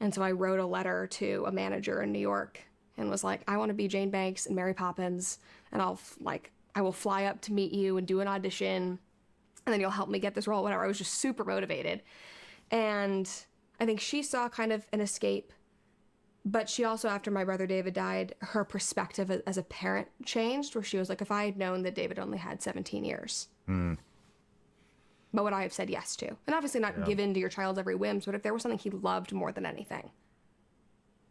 And so I wrote a letter to a manager in New York and was like, I want to be Jane Banks and Mary Poppins, and I will fly up to meet you and do an audition, and then you'll help me get this role, whatever. I was just super motivated. And I think she saw kind of an escape, but she also, after my brother David died, her perspective as a parent changed, where she was like, if I had known that David only had 17 years, What would I have said yes to? And obviously not give in to your child's every whims, but if there was something he loved more than anything,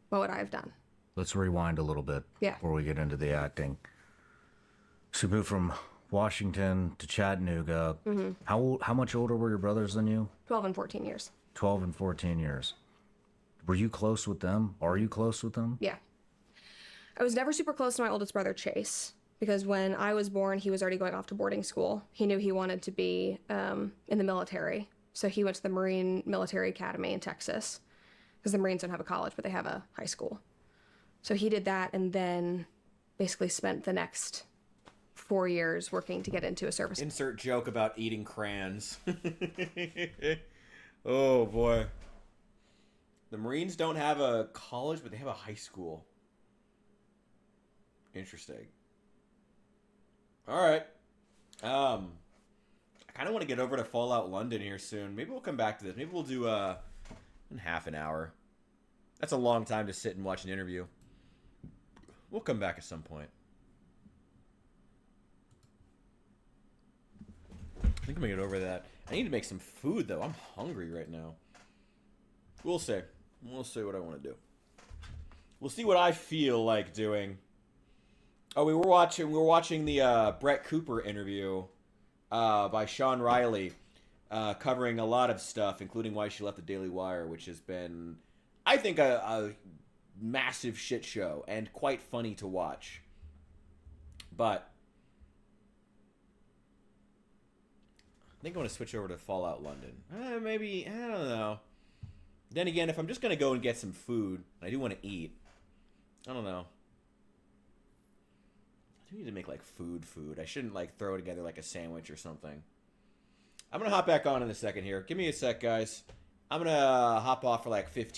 what would I have done? Let's rewind a little bit before we get into the acting. So you moved from Washington to Chattanooga. How much older were your brothers than you? 12 and 14 years. 12 and 14 years. Were you close with them? Are you close with them? Yeah. I was never super close to my oldest brother, Chase, because when I was born, he was already going off to boarding school. He knew he wanted to be in the military. So he went to the Marine Military Academy in Texas, because the Marines don't have a college, but they have a high school. So he did that and then basically spent the next 4 years working to get into a service. Insert joke about eating crayons. Oh, boy. The Marines don't have a college, but they have a high school. Interesting. All right. I kind of want to get over to Fallout London here soon. Maybe we'll come back to this. Maybe we'll do in half an hour. That's a long time to sit and watch an interview. We'll come back at some point. I think I'm going to get over that. I need to make some food, though. I'm hungry right now. We'll see. We'll see what I want to do. We'll see what I feel like doing. Oh, we were watching the Brett Cooper interview by Sean Riley, covering a lot of stuff, including why she left the Daily Wire, which has been, I think, a massive shit show and quite funny to watch. But I think I want to switch over to Fallout London. Maybe, I don't know. Then again, if I'm just going to go and get some food, and I do want to eat, I don't know. I do need to make, like, food. I shouldn't, like, throw together, like, a sandwich or something. I'm going to hop back on in a second here. Give me a sec, guys. I'm going to hop off for, like, 15